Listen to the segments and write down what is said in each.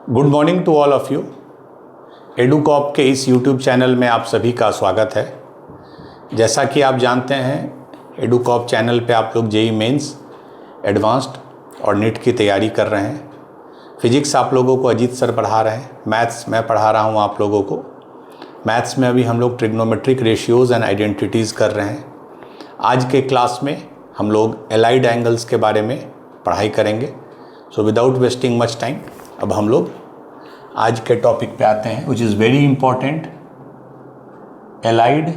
Good morning to all of you. Educop के इस YouTube channel में आप सभी का स्वागत है। जैसा कि आप जानते हैं, एडुकॉप चैनल पे आप लोग जेईई मेंस, एडवांस्ड और नीट की तैयारी कर रहे हैं। फिजिक्स आप लोगों को अजीत सर पढ़ा रहे हैं, मैथ्स मैं पढ़ा रहा हूँ आप लोगों को। मैथ्स में अभी हम लोग ट्रिग्नोमेट्रिक रेशियोज़ एंड आइडेंटिटीज़ कर रहे हैं। आज के क्लास में हम लोग एलाइड एंगल्स के बारे में पढ़ाई करेंगे। So without wasting much time अब हम लोग आज के टॉपिक पे आते हैं, which is very important, allied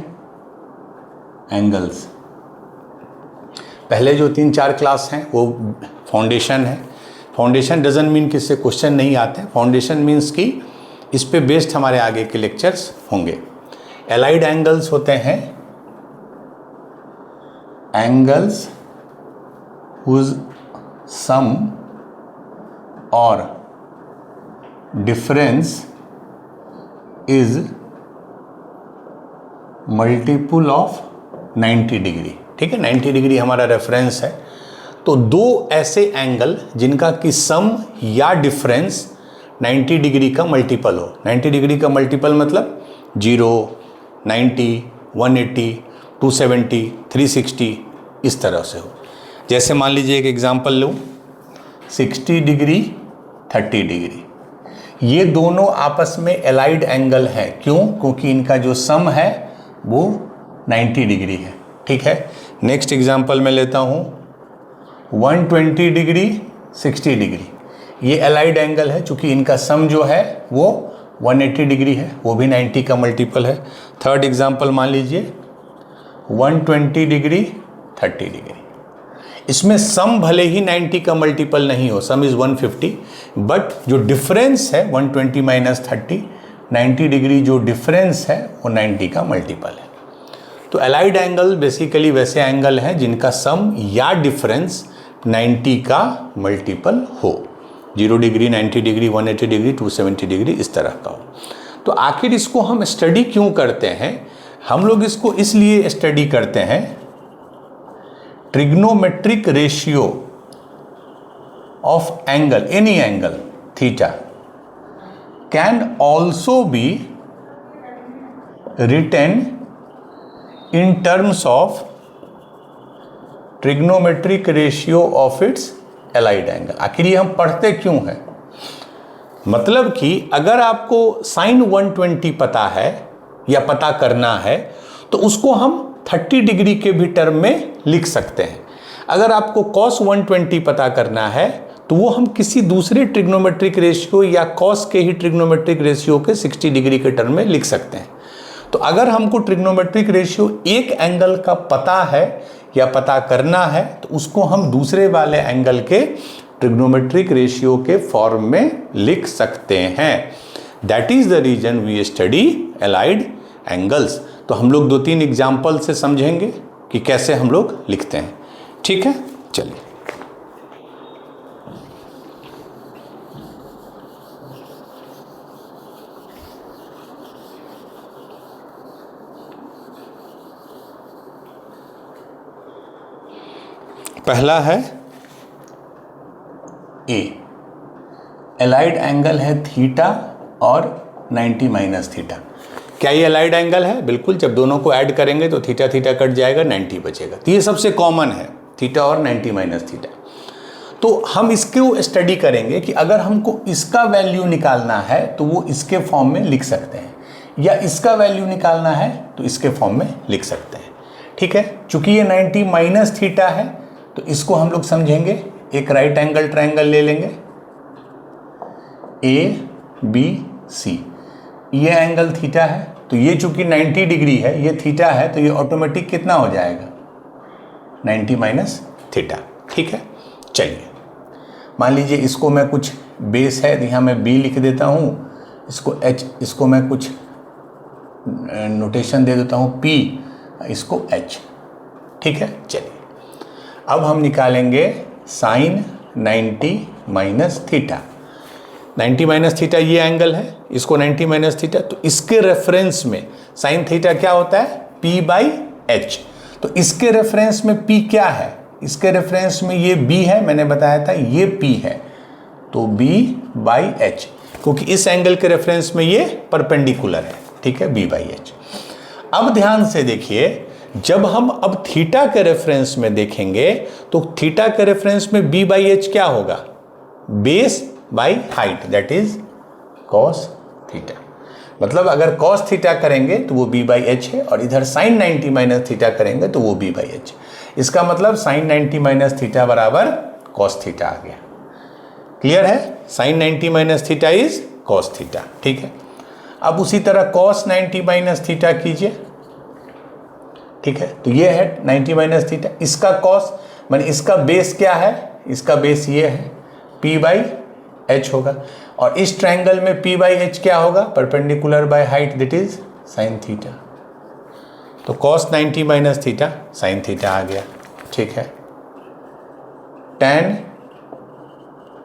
angles. पहले जो 3-4 क्लास हैं वो फाउंडेशन है। फाउंडेशन डजंट मीन कि इससे क्वेश्चन नहीं आते हैं, फाउंडेशन मीन्स कि इस पे बेस्ड हमारे आगे के लेक्चर्स होंगे। एलाइड एंगल्स होते हैं एंगल्स हुज सम और difference is multiple of 90 degree. ठीक है, 90 डिग्री हमारा रेफरेंस है। तो दो ऐसे एंगल जिनका कि सम या डिफरेंस 90 डिग्री का मल्टीपल हो। 90 डिग्री का मल्टीपल मतलब 0, 90, 180, 270, 360 इस तरह से हो। जैसे मान लीजिए एक एग्जांपल लूँ, 60 डिग्री, 30 डिग्री, ये दोनों आपस में एलाइड एंगल है। क्यों? क्योंकि इनका जो सम है वो 90 डिग्री है। ठीक है, नेक्स्ट एग्जांपल मैं लेता हूँ 120 डिग्री, 60 डिग्री, ये एलाइड एंगल है। चूँकि इनका सम जो है वो 180 डिग्री है, वो भी 90 का मल्टीपल है। थर्ड एग्जांपल मान लीजिए 120 डिग्री, 30 डिग्री, इसमें सम भले ही 90 का मल्टीपल नहीं हो, सम इज़ 150, बट जो डिफरेंस है 120 माइनस 30, 90 डिग्री जो डिफरेंस है वो 90 का मल्टीपल है। तो एलाइड एंगल बेसिकली वैसे एंगल हैं जिनका सम या डिफरेंस 90 का मल्टीपल हो। 0 डिग्री, 90 डिग्री, 180 डिग्री, 270 डिग्री, इस तरह का हो। तो आखिर इसको हम स्टडी क्यों करते हैं? हम लोग इसको इसलिए स्टडी करते हैं, trigonometric ratio of angle, any angle theta can also be written in terms of trigonometric ratio of its allied angle. आखिर ये हम पढ़ते क्यों हैं? मतलब कि अगर आपको साइन 120 पता है या पता करना है तो उसको हम 30 डिग्री के भी टर्म में लिख सकते हैं। अगर आपको cos 120 पता करना है तो वो हम किसी दूसरे ट्रिग्नोमेट्रिक रेशियो या cos के ही ट्रिग्नोमेट्रिक रेशियो के 60 डिग्री के टर्म में लिख सकते हैं। तो अगर हमको ट्रिग्नोमेट्रिक रेशियो एक एंगल का पता है या पता करना है तो उसको हम दूसरे वाले एंगल के ट्रिग्नोमेट्रिक रेशियो के फॉर्म में लिख सकते हैं। That is the reason we study allied angles. तो हम लोग 2-3 एग्जाम्पल से समझेंगे कि कैसे हम लोग लिखते हैं। ठीक है, चलिए। पहला है ए, एलाइड एंगल है थीटा और 90 माइनस थीटा। क्या ये एलाइड एंगल है? बिल्कुल, जब दोनों को ऐड करेंगे तो थीटा थीटा कट जाएगा, 90 बचेगा। तो ये सबसे कॉमन है, थीटा और 90 माइनस थीटा। तो हम इसको स्टडी करेंगे कि अगर हमको इसका वैल्यू निकालना है तो वो इसके फॉर्म में लिख सकते हैं, या इसका वैल्यू निकालना है तो इसके फॉर्म में लिख सकते हैं। ठीक है, चूंकि ये 90 माइनस थीटा है तो इसको हम लोग समझेंगे, एक राइट एंगल ट्रायंगल ले लेंगे, ABC, ये एंगल थीटा है। तो ये चूंकि 90 डिग्री है, ये थीटा है, तो ये ऑटोमेटिक कितना हो जाएगा? 90 माइनस थीटा। ठीक है, चलिए मान लीजिए इसको मैं कुछ बेस है, यहाँ मैं B लिख देता हूँ, इसको H, इसको मैं कुछ नोटेशन दे देता हूँ P, इसको H। ठीक है, चलिए अब हम निकालेंगे sine 90 minus theta. 90 minus theta ये एंगल है, इसको 90 माइनस थीटा, तो इसके रेफरेंस में साइन थीटा क्या होता है? P/H। तो इसके रेफरेंस में P क्या है? इसके रेफरेंस में ये B है, मैंने बताया था ये P है, तो B/H। क्योंकि इस एंगल के रेफरेंस में ये परपेंडिकुलर है, ठीक है, b/h। अब ध्यान से देखिए, जब हम अब थीटा के रेफरेंस में देखेंगे तो थीटा के रेफरेंस में b/h क्या होगा, base by height, that is cos theta. मतलब अगर cos थीटा करेंगे तो वो b/h है, और इधर sin 90 माइनस थीटा करेंगे तो वो b/h। इसका मतलब sin 90 माइनस थीटा बराबर cos थीटा आ गया। क्लियर है, sin 90 minus theta is cos theta, ठीक है। अब उसी तरह cos 90 माइनस थीटा कीजिए, ठीक है, तो ये है 90 माइनस थीटा, इसका cos माने इसका बेस क्या है, इसका बेस ये है p/h होगा, और इस ट्रायंगल में p/h क्या होगा, perpendicular by height, that is sin theta. तो cos 90 minus theta sin theta आ गया, ठीक है। tan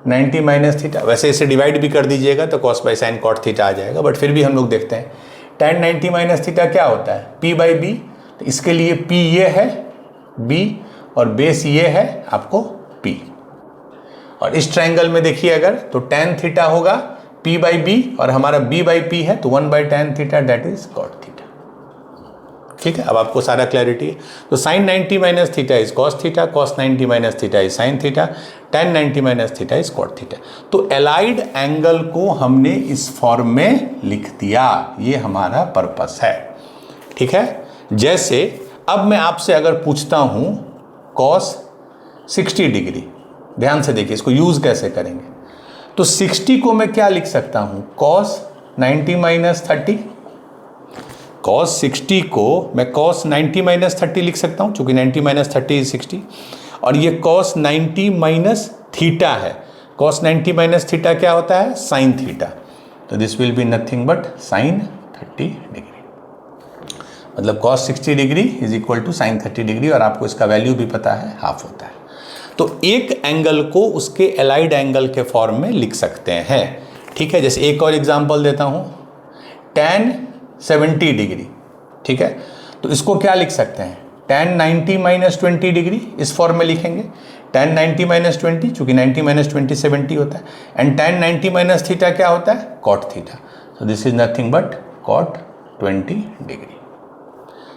90 माइनस थीटा, वैसे इसे डिवाइड भी कर दीजिएगा तो cos by sin cot theta आ जाएगा, बट फिर भी हम लोग देखते हैं tan 90 माइनस थीटा क्या होता है, p/b। तो इसके लिए p ये है, b और बेस ये है आपको p। और इस ट्रायंगल में देखिए अगर, तो tan थीटा होगा p/b और हमारा b/p है, तो 1/tan theta that is cot theta. ठीक है, अब आपको सारा क्लैरिटी है। तो sin 90 minus theta is cos theta, cos 90 minus theta is sin theta, tan 90 minus theta is cot theta. तो एलाइड एंगल को हमने इस फॉर्म में लिख दिया, ये हमारा पर्पस है, ठीक है। जैसे अब मैं आपसे अगर पूछता हूं cos 60 डिग्री, ध्यान से देखिए इसको यूज कैसे करेंगे। तो 60 को मैं क्या लिख सकता हूं, cos 90 माइनस 30। cos 60 को मैं cos 90 माइनस 30 लिख सकता हूं, चूंकि 90 माइनस 30 इज 60, और ये cos 90 माइनस थीटा है। cos 90 माइनस थीटा क्या होता है, sin थीटा। तो this will be nothing but sin 30 degree. मतलब cos 60 degree is equal to sin 30 degree, और आपको इसका वैल्यू भी पता है, हाफ होता है। तो एक एंगल को उसके एलाइड एंगल के फॉर्म में लिख सकते हैं, ठीक है। जैसे एक और एग्जांपल देता हूं, tan 70 डिग्री, ठीक है। तो इसको क्या लिख सकते हैं, tan 90 माइनस 20 डिग्री, इस फॉर्म में लिखेंगे। tan 90 माइनस 20, चूंकि 90 माइनस 20 70 होता है, एंड tan 90 माइनस थीटा क्या होता है, cot थीटा। तो this is nothing but cot 20 degree.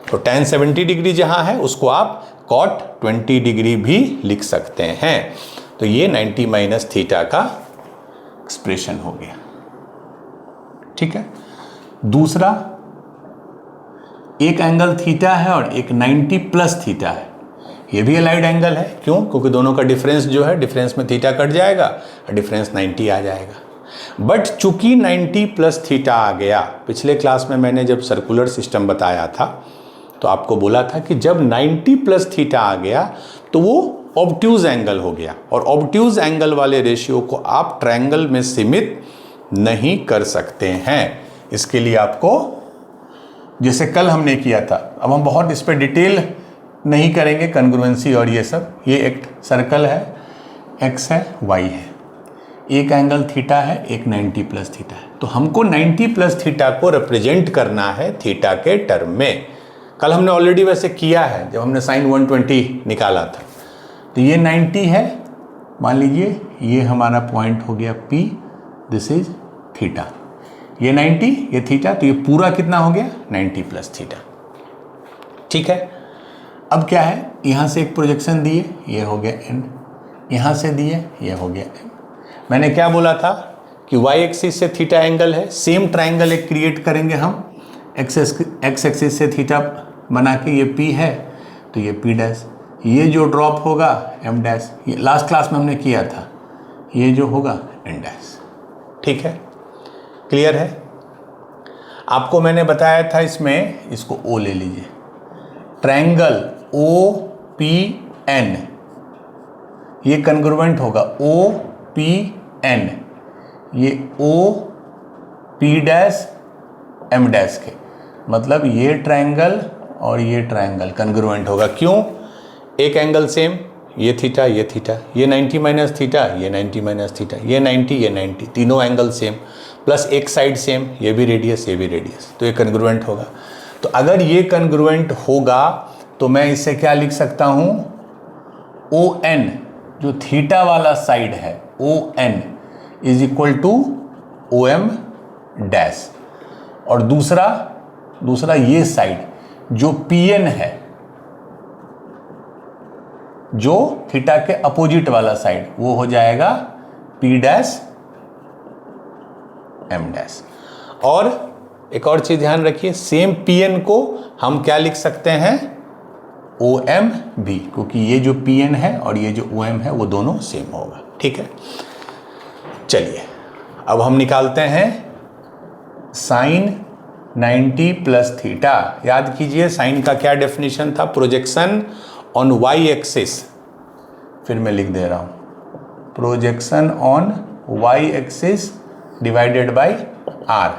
तो tan 70 डिग्री जहां है उसको आप cot 20 डिग्री भी लिख सकते हैं। तो ये 90 माइनस थीटा का एक्सप्रेशन हो गया, ठीक है। दूसरा, एक एंगल थीटा है और एक 90 प्लस थीटा है, ये भी एलाइड एंगल है। क्यों, क्योंकि दोनों का डिफरेंस जो है, डिफरेंस में थीटा कट जाएगा और डिफरेंस 90 आ जाएगा। बट चूंकि 90 प्लस थीटा आ गया, पिछले क्लास में मैंने जब सर्कुलर सिस्टम बताया था तो आपको बोला था कि जब 90 प्लस थीटा आ गया तो वो ऑब्ट्यूज एंगल हो गया, और ऑब्ट्यूज एंगल वाले रेशियो को आप ट्रायंगल में सीमित नहीं कर सकते हैं। इसके लिए आपको, जैसे कल हमने किया था, अब हम बहुत इस पर डिटेल नहीं करेंगे, कन्ग्रुएंसी और ये सब। ये एक सर्कल है, x है, y है, एक एंगल थीटा है, एक 90 प्लस थीटा है। तो हमको 90 प्लस थीटा को रिप्रेजेंट करना है थीटा के टर्म में। कल हमने ऑलरेडी वैसे किया है जब हमने sin 120 निकाला था। तो ये 90 है, मान लीजिए ये हमारा पॉइंट हो गया P, दिस इज थीटा, ये 90, ये थीटा, तो ये पूरा कितना हो गया, 90 प्लस थीटा, ठीक है। अब क्या है, यहाँ से एक प्रोजेक्शन दिए, ये हो गया n, यहाँ से दिए, ये हो गया m। मैंने क्या बोला था कि y एक्सिस से थीटा एंगल है, सेम ट्रायंगल एक क्रिएट करेंगे हम, x एक्सिस से थीटा बना के, ये p है तो ये p डैश, ये जो ड्रॉप होगा m डैश, ये लास्ट क्लास में हमने किया था, ये जो होगा n डैश, ठीक है। क्लियर है। आपको मैंने बताया था इसमें, इसको O ले लीजिए, ट्रायंगल OPN, ये कन्ग्रुएंट होगा OPN, ये OP डैश M डैश के, मतलब ये ट्रायंगल और ये ट्रायंगल कन्ग्रुएंट होगा। क्यों, एक एंगल सेम, ये थीटा, ये थीटा, ये 90 माइनस थीटा, ये 90 माइनस थीटा, ये 90, ये 90, तीनों एंगल सेम, प्लस एक साइड सेम, ये भी रेडियस, ये भी रेडियस, तो ये कन्ग्रुएंट होगा। तो अगर ये कन्ग्रुएंट होगा तो मैं इसे क्या लिख सकता हूँ, ON, जो थीटा वाला साइड है, ON is equal to OM dash, और दूसरा ये साइड जो PN है, जो थीटा के अपोजिट वाला साइड, वो हो जाएगा P डैश M डैश। और एक और चीज ध्यान रखिए, सेम PN को हम क्या लिख सकते हैं, OM भी, क्योंकि ये जो PN है और ये जो OM है वो दोनों सेम होगा। ठीक है, चलिए अब हम निकालते हैं साइन 90 प्लस थीटा। याद कीजिए साइन का क्या डेफिनेशन था, प्रोजेक्शन ऑन वाई एक्सिस, फिर मैं लिख दे रहा हूं, projection on Y axis divided by R.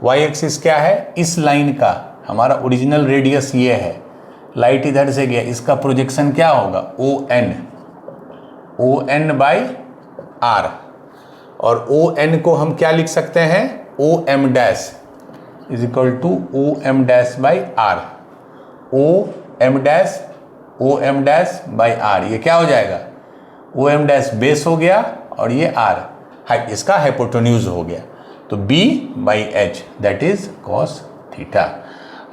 Y axis क्या है, इस लाइन का हमारा ओरिजिनल रेडियस ये है, लाइट इधर से गया, इसका प्रोजेक्शन क्या होगा, ON बाय आर, और ON को हम क्या लिख सकते हैं, OM dash is equal to OM dash by R. OM dash by R, ये क्या हो जाएगा, OM डैश बेस हो गया और ये R हाइट, इसका हाइपोटेन्यूज हो गया, तो B by H that is cos theta.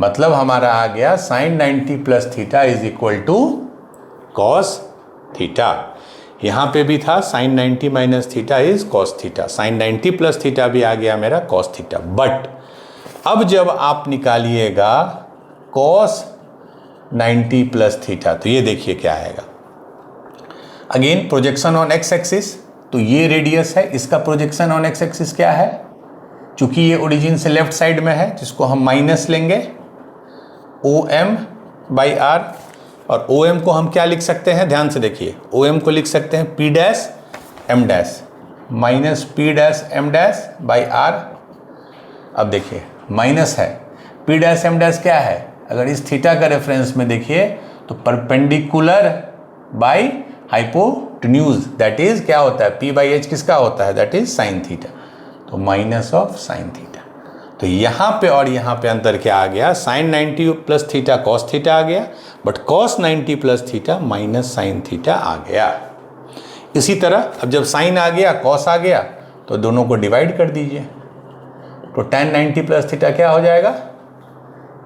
मतलब हमारा आ गया sine 90 plus theta is equal to cos theta. यहाँ पे भी था sine 90 minus theta is cos theta, sine 90 plus theta भी आ गया मेरा कॉस थीटा। बट अब जब आप निकालिएगा कॉस 90 प्लस थीटा, तो ये देखिए क्या आएगा, again projection on x axis, तो ये रेडियस है, इसका प्रोजेक्शन ऑन एक्स एक्सिस क्या है, चूंकि ये ओरिजिन से लेफ्ट साइड में है जिसको हम माइनस लेंगे, OM बाई आर, और OM को हम क्या लिख सकते हैं, ध्यान से देखिए, OM को लिख सकते हैं P dash M dash minus P dash M dash by R. अब देखिए माइनस है, P डैश M डैश क्या है, अगर इस थीटा का रेफरेंस में देखिए तो perpendicular by hypotenuse, that is क्या होता है, P बाई H किसका होता है, दैट इज साइन थीटा, तो माइनस ऑफ साइन थीटा। तो यहाँ पे और यहाँ पे अंतर क्या आ गया, sine 90 plus theta cos theta आ गया, but cos 90 plus theta minus sine theta आ गया। इसी तरह अब जब साइन आ गया कॉस आ गया तो दोनों को डिवाइड कर दीजिए, तो tan 90 प्लस थीटा क्या हो जाएगा,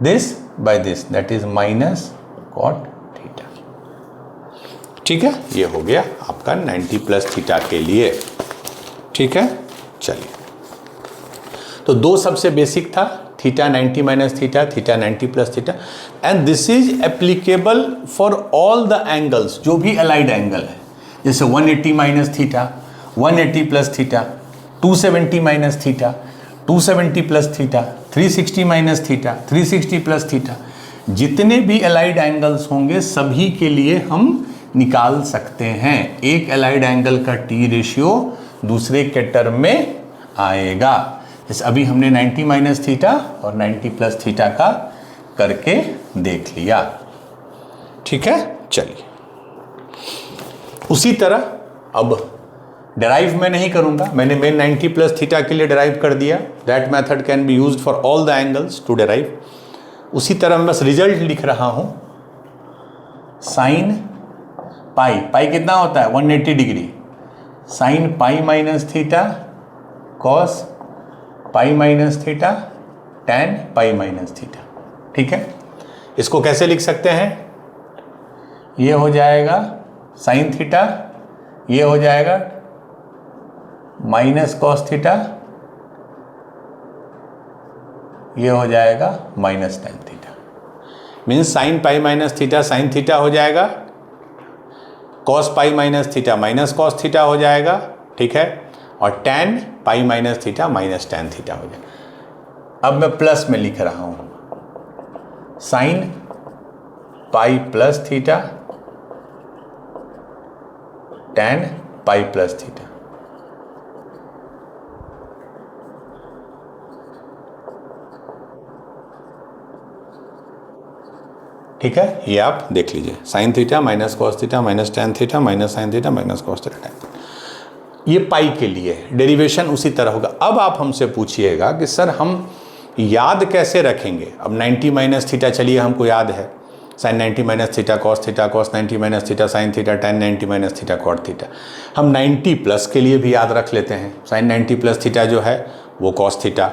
this by this that is minus cot theta. ठीक है, ये हो गया आपका 90 प्लस थीटा के लिए। ठीक है, चलिए, तो दो सबसे बेसिक था, theta 90 minus theta, theta 90 plus theta, and this is applicable for all the angles, जो भी अलाइड एंगल है, जैसे 180 minus theta, 180 plus theta, 270 minus theta, 270 plus theta, 360 minus theta, 360 plus theta, जितने भी अलाइड एंगल्स होंगे सभी के लिए हम निकाल सकते हैं। एक अलाइड एंगल का टी रेशियो दूसरे के टर्म में आएगा। जैसे अभी हमने 90 माइनस थीटा और 90 प्लस थीटा का करके देख लिया। ठीक है, चलिए, उसी तरह अब डेराइव मैं नहीं करूंगा, मैंने मेन 90 प्लस थीटा के लिए डेराइव कर दिया, that method can be used for all the angles to derive. उसी तरह मैं बस रिजल्ट लिख रहा हूं, साइन पाई, पाई कितना होता है 180 degree, sine pi minus theta cos pi minus theta tan pi minus theta. ठीक है, इसको कैसे लिख सकते हैं, ये हो जाएगा साइन थीटा, ये हो जाएगा माइनस कॉस थीटा, ये हो जाएगा minus tan theta. Means sine pi minus theta sine theta हो जाएगा, cos pi minus theta minus cos theta हो जाएगा। ठीक है, और tan pi minus theta minus tan theta हो जाएगा। अब मैं प्लस में लिख रहा हूं, sine pi plus theta tan pi plus theta. ठीक है, ये आप देख लीजिए, sign theta minus cos theta minus tan theta minus sine theta minus cos theta tan. ये पाई के लिए डेरिवेशन उसी तरह होगा। अब आप हमसे पूछिएगा कि सर हम याद कैसे रखेंगे। अब 90 माइनस थीटा चलिए हमको याद है, sine 90 minus theta cos 90 minus theta sine theta tan 90 minus theta cot theta. हम 90 प्लस के लिए भी याद रख लेते हैं, साइन 90 प्लस थीटा जो है वो cos theta,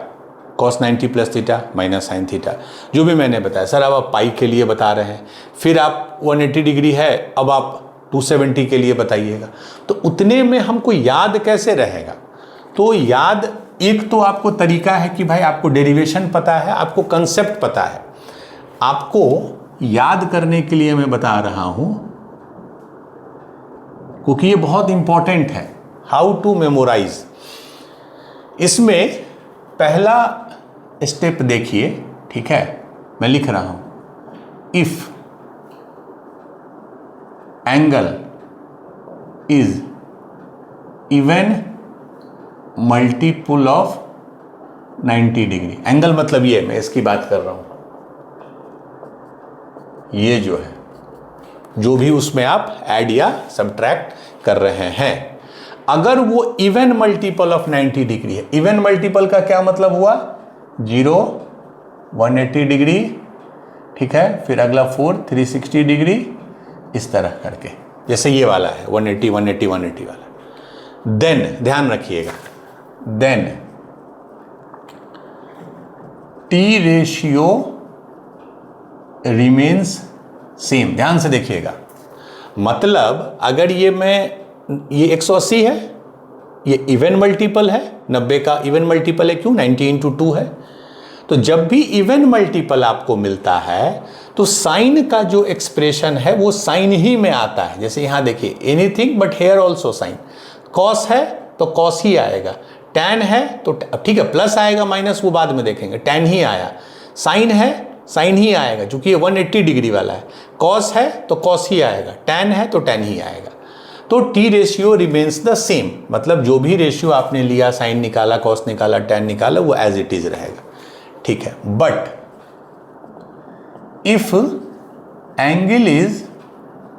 cos 90 plus theta minus sine theta, जो भी मैंने बताया। सर अब आप पाई के लिए बता रहे हैं, फिर आप 180 डिग्री है, अब आप 270 के लिए बताइएगा, तो उतने में हमको याद कैसे रहेगा? तो याद एक तो आपको तरीका है कि भाई आपको डेरिवेशन पता है, आपको कंसेप्ट पता है। आपको याद करने के लिए मैं बता रहा हूं, क्योंकि ये बहुत इंपॉर्टेंट है, हाउ टू मेमोराइज। इसमें पहला स्टेप देखिए, ठीक है, मैं लिख रहा हूं, if angle is even multiple of 90 degree. Angle मतलब ये, मैं इसकी बात कर रहा हूं, ये जो है, जो भी उसमें आप ऐड या सब्ट्रैक्ट कर रहे हैं, अगर वो इवन मल्टीपल ऑफ 90 डिग्री है। इवन मल्टीपल का क्या मतलब हुआ? 0, 180 डिग्री, ठीक है, फिर अगला 4, 360 डिग्री, इस तरह करके, जैसे ये वाला है 180 180 180 वाला। देन ध्यान रखिएगा, then T ratio remains same. ध्यान से देखिएगा, मतलब अगर ये 180 है, ये इवन मल्टीपल है, 90 का इवन मल्टीपल है, क्यों? 90 इंटू 2 है। तो जब भी इवन मल्टीपल आपको मिलता है तो साइन का जो एक्सप्रेशन है वो साइन ही में आता है। जैसे यहां देखिए, anything but here also sine. Cos है तो कॉस ही आएगा, टैन है तो ठीक है, प्लस आएगा माइनस वो बाद में देखेंगे, टैन ही आया। साइन है, साइन ही आएगा, क्योंकि ये 180 डिग्री वाला है। कॉस है तो कॉस ही आएगा, टैन है तो टैन ही आएगा। तो T ratio remains the same, मतलब जो भी रेशियो आपने लिया, साइन निकाला, कॉस निकाला, टैन निकाला, वो एज इट इज रहेगा, ठीक है। But if angle is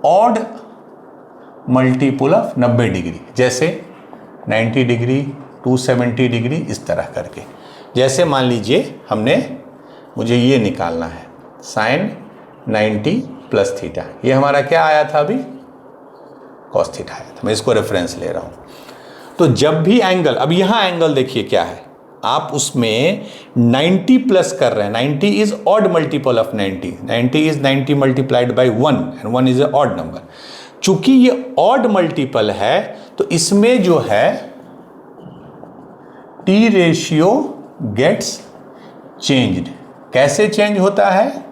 odd multiple of 90 degree, जैसे 90 डिग्री, 270 डिग्री, इस तरह करके। जैसे मान लीजिए मुझे ये निकालना है, साइन 90 प्लस थीटा, ये हमारा क्या आया था अभी? कॉस थीटा आया था, मैं इसको रेफरेंस ले रहा हूं। तो जब भी एंगल, अब यहां एंगल देखिए क्या है, आप उसमें 90 प्लस कर रहे हैं, 90 is odd multiple of 90, 90 is 90 multiplied by 1 and 1 is a odd number. चूंकि ये ऑड मल्टीपल है तो इसमें जो है टी रेशियो गेट्स चेंज्ड। कैसे चेंज होता है?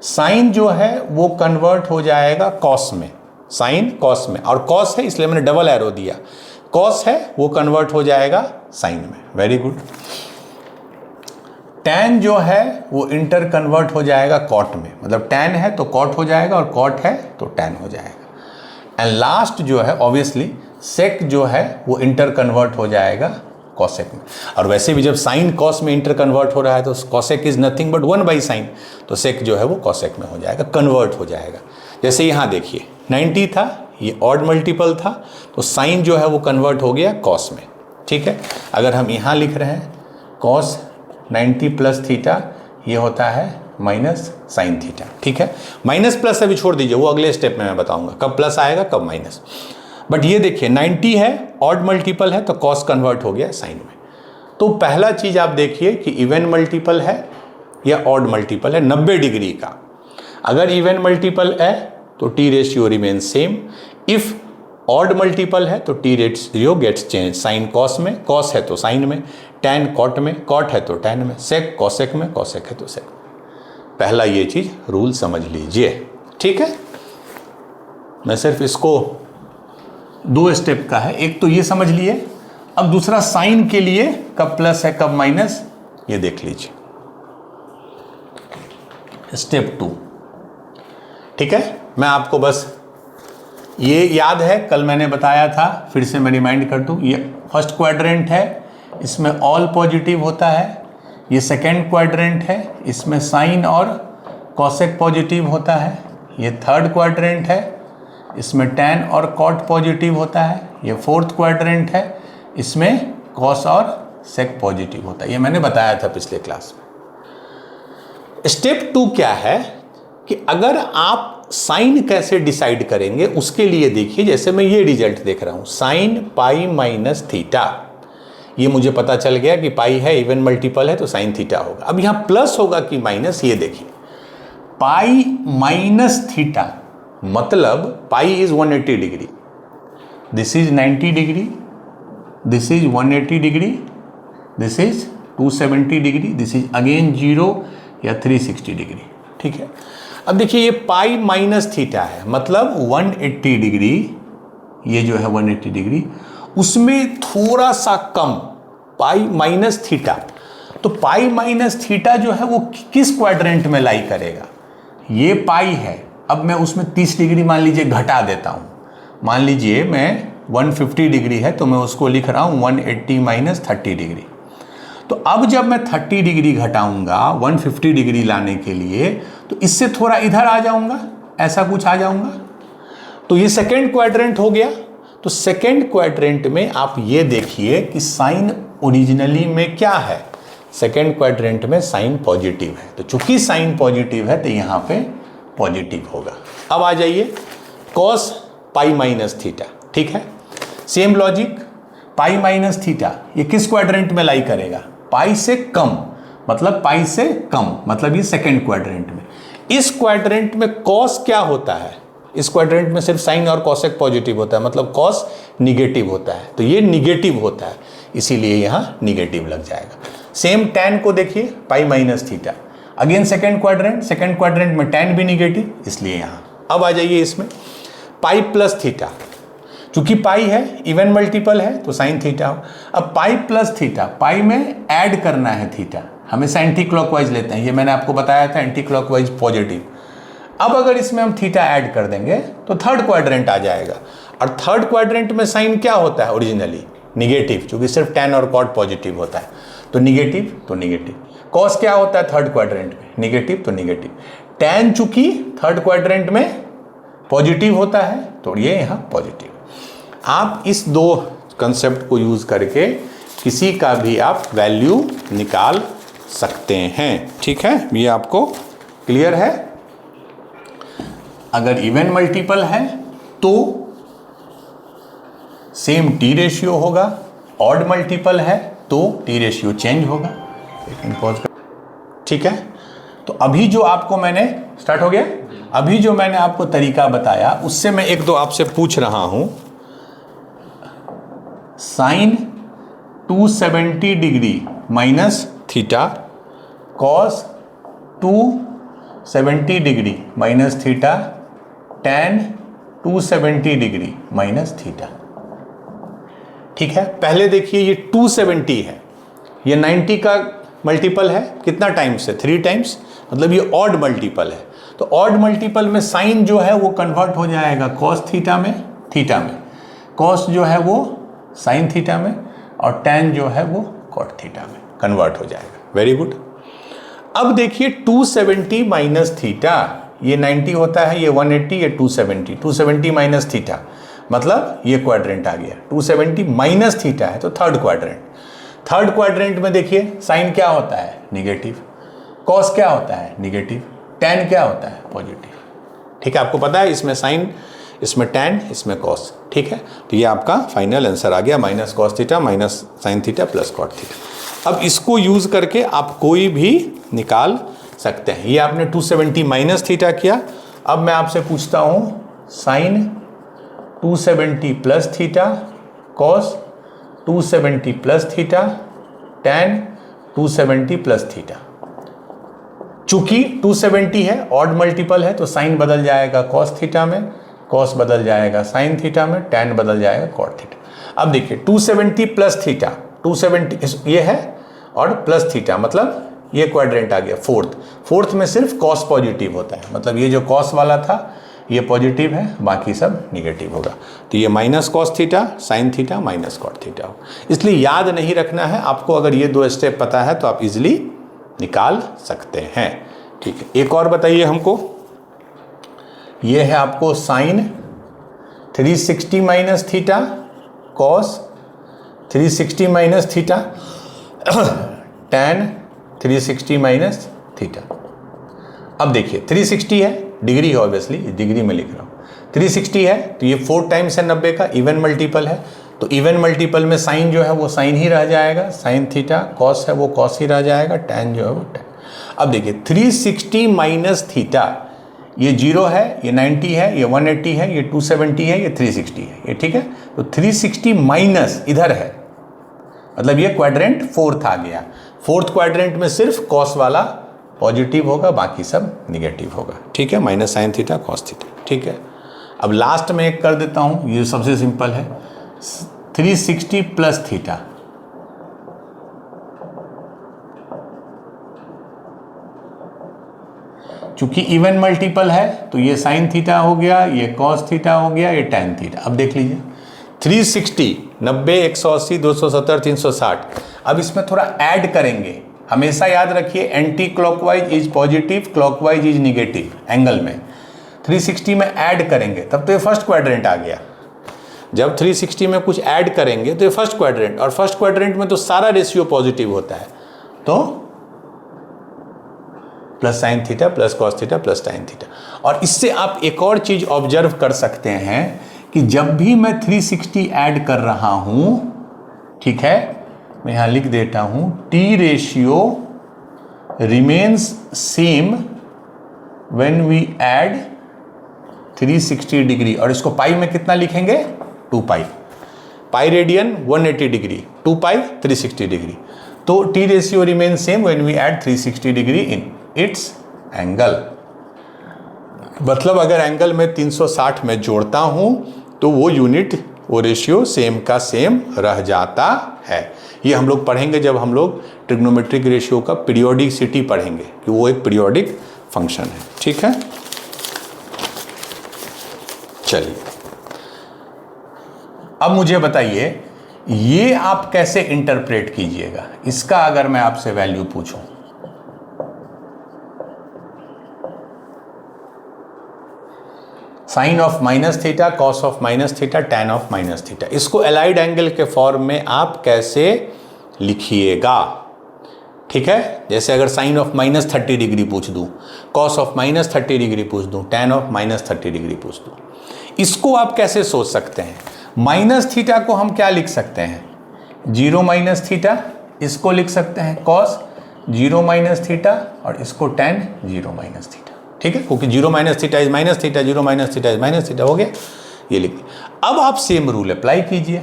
साइन जो है वो कन्वर्ट हो जाएगा कॉस में, साइन कॉस में, और कॉस है इसलिए मैंने डबल एरो दिया, कॉस है वो कन्वर्ट हो जाएगा साइन में। Very good. टैन जो है वो इंटर कन्वर्ट हो जाएगा कॉट में, मतलब टैन है तो कॉट हो जाएगा और कॉट है तो टैन हो जाएगा। एंड लास्ट जो है ऑब्वियसली सेक जो है वो इंटर कन्वर्ट हो जाएगा कॉसेक में। और वैसे भी जब साइन कॉस में इंटर कन्वर्ट हो रहा है तो cosec is nothing but 1 by sine, तो सेक जो है वो कॉसेक में हो जाएगा, कन्वर्ट हो जाएगा। जैसे यहाँ देखिए 90 था, ये ऑड मल्टीपल था, तो साइन जो है वो कन्वर्ट हो गया कॉस में, ठीक है। अगर हम यहाँ लिख रहे हैं कॉस 90 प्लस थीटा, ये होता है माइनस साइन थीटा, ठीक है। माइनस प्लस अभी छोड़ दीजिए, वो अगले स्टेप में मैं बताऊंगा कब प्लस आएगा कब माइनस। बट ये देखिए 90 है, ऑड मल्टीपल है, तो कॉस कन्वर्ट हो गया साइन में। तो पहला चीज आप देखिए कि इवन मल्टीपल है या ऑड मल्टीपल है 90 डिग्री का। अगर इवन मल्टीपल है तो T ratio remain same, if odd multiple है तो T ratio gets change, sine cos में, कॉस है तो साइन में, टैन कॉट में, कॉट है तो टैन में, सेक कॉसेक में, कॉसेक है तो सेक में। पहला ये चीज रूल समझ लीजिए, ठीक है। मैं सिर्फ इसको 2 स्टेप का है, एक तो ये समझ लिए, अब दूसरा साइन के लिए कब प्लस है कब माइनस ये देख लीजिए। स्टेप 2, ठीक है। मैं आपको बस ये याद है, कल मैंने बताया था, फिर से मैं रिमाइंड कर दूं। ये फर्स्ट क्वाड्रेंट है, इसमें ऑल पॉजिटिव होता है। ये सेकेंड क्वाड्रेंट है, इसमें साइन और कॉसेक पॉजिटिव होता है। ये थर्ड क्वाड्रेंट है, इसमें टैन और कॉट पॉजिटिव होता है। ये फोर्थ क्वाड्रेंट है, इसमें कॉस और सेक पॉजिटिव होता है। ये मैंने बताया था पिछले क्लास में। स्टेप 2 क्या है कि अगर आप साइन कैसे डिसाइड करेंगे उसके लिए देखिए, जैसे मैं ये रिजल्ट देख रहा हूं, साइन पाई माइनस थीटा, ये मुझे पता चल गया कि पाई है, इवन मल्टीपल है तो साइन थीटा होगा। अब यहां प्लस होगा कि माइनस, ये देखिए पाई माइनस थीटा मतलब pi is 180 degree, this is 90 degree, this is 180 degree, this is 270 degree, this is again 0 या 360 डिग्री। ठीक है, अब देखिए ये पाई माइनस थीटा है मतलब 180 डिग्री, ये जो है 180 डिग्री, उसमें थोड़ा सा कम पाई माइनस थीटा। तो पाई माइनस थीटा जो है वो किस क्वाड्रेंट में लाई करेगा, ये पाई है, अब मैं उसमें 30 डिग्री मान लीजिए घटा देता हूँ, मान लीजिए मैं 150 डिग्री है तो मैं उसको लिख रहा हूँ 180 माइनस 30 डिग्री। तो अब जब मैं 30 डिग्री घटाऊंगा 150 डिग्री लाने के लिए, तो इससे थोड़ा इधर आ जाऊंगा, ऐसा कुछ आ जाऊंगा, तो ये सेकेंड क्वाड्रेंट हो गया। तो सेकेंड क्वाड्रेंट में आप ये देखिए कि साइन ओरिजिनली में क्या है, सेकेंड क्वाड्रेंट में साइन पॉजिटिव है, तो चूंकि साइन पॉजिटिव है तो यहाँ पे पॉजिटिव होगा। अब आ जाइए कॉस पाई माइनस थीटा, ठीक है, same logic, pi minus theta ये किस क्वाड्रेंट में लाई करेगा, पाई से कम, मतलब पाई से कम, मतलब ये सेकेंड क्वाड्रेंट में। इस क्वाड्रेंट में कॉस क्या होता है, इस क्वाड्रेंट में सिर्फ साइन और कॉसेक पॉजिटिव होता है, मतलब कॉस निगेटिव होता है, तो ये निगेटिव होता है, इसीलिए यहाँ निगेटिव लग जाएगा। सेम टैन को देखिए, pi minus theta, again second quadrant में टैन भी निगेटिव, इसलिए यहाँ। अब आ जाइए इसमें पाई प्लस थीटा, चूंकि पाई है इवन मल्टीपल है तो साइन थीटा हो। अब पाई प्लस थीटा, पाई में ऐड करना है थीटा, हमेशा एंटी क्लॉकवाइज लेते हैं, ये मैंने आपको बताया था, एंटी क्लॉकवाइज पॉजिटिव। अब अगर इसमें हम थीटा ऐड कर देंगे तो थर्ड क्वाड्रेंट आ जाएगा, और थर्ड क्वाड्रेंट में साइन क्या होता है ओरिजिनली, निगेटिव, क्योंकि सिर्फ टैन और कॉट पॉजिटिव होता है, तो निगेटिव तो निगेटिव। कॉस क्या होता है थर्ड क्वाड्रेंट में, निगेटिव तो निगेटिव। टैन चूंकि थर्ड क्वाड्रेंट में पॉजिटिव होता है तो ये यहाँ पॉजिटिव। आप इस दो कंसेप्ट को यूज करके किसी का भी आप वैल्यू निकाल सकते हैं, ठीक है, ये आपको क्लियर है। अगर इवन मल्टीपल है तो सेम टी रेशियो होगा, ऑड मल्टीपल है तो टी रेशियो चेंज होगा। ठीक है, तो अभी जो आपको मैंने स्टार्ट हो गया, अभी जो मैंने आपको तरीका बताया उससे मैं एक दो आपसे पूछ रहा हूं। Sine 270 degree minus theta, cos 270 degree minus theta, tan 270 degree minus theta. ठीक है, पहले देखिए ये 270 है, ये 90 का मल्टीपल है, कितना टाइम्स है, 3 टाइम्स, मतलब ये ऑड मल्टीपल है। तो ऑड मल्टीपल में साइन जो है वो कन्वर्ट हो जाएगा कॉस थीटा में, कॉस जो है वो साइन थीटा में, और टैन जो है वो कॉट थीटा में कन्वर्ट हो जाएगा। Very good. अब देखिए 270 माइनस थीटा, ये 90 होता है, ये 180, ये 270, 270 माइनस थीटा मतलब ये क्वाड्रेंट आ गया, 270 माइनस थीटा है तो थर्ड क्वाड्रेंट। थर्ड क्वाड्रेंट में देखिए साइन क्या होता है, निगेटिव, कॉस क्या होता है, निगेटिव, टैन क्या होता है, पॉजिटिव। ठीक है, आपको पता है इसमें साइन, इसमें टैन, इसमें कॉस। ठीक है, तो ये आपका फाइनल आंसर आ गया, minus cos theta minus sine theta plus cot theta. अब इसको यूज करके आप कोई भी निकाल सकते हैं। ये आपने 270 माइनस थीटा किया। अब मैं आपसे पूछता हूं sine 270 plus theta, cos 270 plus theta, tan 270 plus theta. चूंकि 270 है, ऑड मल्टीपल है, तो साइन बदल जाएगा कॉस थीटा में, कॉस बदल जाएगा साइन थीटा में, टैन बदल जाएगा कॉट थीटा। अब देखिए 270 प्लस थीटा, 270 ये है, और प्लस थीटा मतलब ये क्वाड्रेंट आ गया फोर्थ में सिर्फ कॉस पॉजिटिव होता है, मतलब ये जो कॉस वाला था ये पॉजिटिव है, बाकी सब निगेटिव होगा। तो ये minus cos theta sine theta minus cot theta हो। इसलिए याद नहीं रखना है आपको, अगर ये 2 स्टेप पता है तो आप इजिली निकाल सकते हैं। ठीक है, एक और बताइए हमको, ये है आपको sine 360 minus theta, cos 360 minus theta, tan 360 minus theta. अब देखिए 360 है, डिग्री है ऑब्वियसली, डिग्री में लिख रहा हूँ, 360 है तो ये 4 टाइम्स है 90 का, इवन मल्टीपल है, तो इवन मल्टीपल में साइन जो है वो साइन ही रह जाएगा, साइन थीटा, कॉस है वो कॉस ही रह जाएगा, टैन जो है वो टैन। अब देखिए 360 माइनस थीटा, ये 0 है, ये 90 है, ये 180 है, ये 270 है, ये 360 है, ये ठीक है। तो 360 माइनस इधर है, मतलब ये क्वाड्रेंट फोर्थ आ गया। फोर्थ क्वाड्रेंट में सिर्फ कॉस वाला पॉजिटिव होगा, बाकी सब निगेटिव होगा, ठीक है, minus sine theta cos theta, ठीक है। अब लास्ट में एक कर देता हूँ, ये सबसे सिंपल है, 360 प्लस थीटा, चूंकि इवन मल्टीपल है तो ये साइन थीटा हो गया, ये कॉस थीटा हो गया, ये टैन थीटा। अब देख लीजिए 360, 90, 180, 270, 360। अब इसमें थोड़ा ऐड करेंगे, हमेशा याद रखिए anti clockwise is positive, clockwise is negative angle में। 360 में ऐड करेंगे तब तो ये फर्स्ट क्वाड्रेंट आ गया। जब 360 में कुछ ऐड करेंगे तो ये फर्स्ट क्वाड्रेंट, और फर्स्ट क्वाड्रेंट में तो सारा रेशियो पॉजिटिव होता है, तो plus sign theta plus cos theta plus टाइन थीटा। और इससे आप एक और चीज ऑब्जर्व कर सकते हैं कि जब भी मैं 360 ऐड कर रहा हूं, ठीक है, मैं यहां लिख देता हूं, T ratio remains same when we add 360 degree. और इसको पाई में कितना लिखेंगे, 2 pi, pi radian 180 degree, 2 pi 360 degree. तो T ratio remains same when we add 360 degree in its angle. मतलब अगर एंगल में 360 में जोड़ता हूं तो वो यूनिट, वो रेशियो सेम का सेम रह जाता है। ये हम लोग पढ़ेंगे जब हम लोग ट्रिग्नोमेट्रिक रेशियो का पीरियोडिसिटी पढ़ेंगे कि वो एक पीरियोडिक फंक्शन है, ठीक है। चलिए अब मुझे बताइए ये आप कैसे इंटरप्रेट कीजिएगा, इसका अगर मैं आपसे वैल्यू पूछूं, sine of minus theta, cos of minus theta, tan of minus theta, इसको एलाइड एंगल के फॉर्म में आप कैसे लिखिएगा, ठीक है। जैसे अगर साइन ऑफ माइनस 30 डिग्री पूछ दूं, कॉस ऑफ माइनस 30 डिग्री पूछ दूं, टैन ऑफ माइनस 30 डिग्री पूछ दूं, इसको आप कैसे सोच सकते हैं। माइनस थीटा को हम क्या लिख सकते हैं, 0 माइनस थीटा, इसको लिख सकते हैं कॉस 0 माइनस थीटा, और इसको टैन 0 माइनस थीटा, ठीक है, क्योंकि 0 minus theta is minus theta, 0 minus theta is minus theta, हो गया, ये लिख। अब आप सेम रूल अप्लाई कीजिए,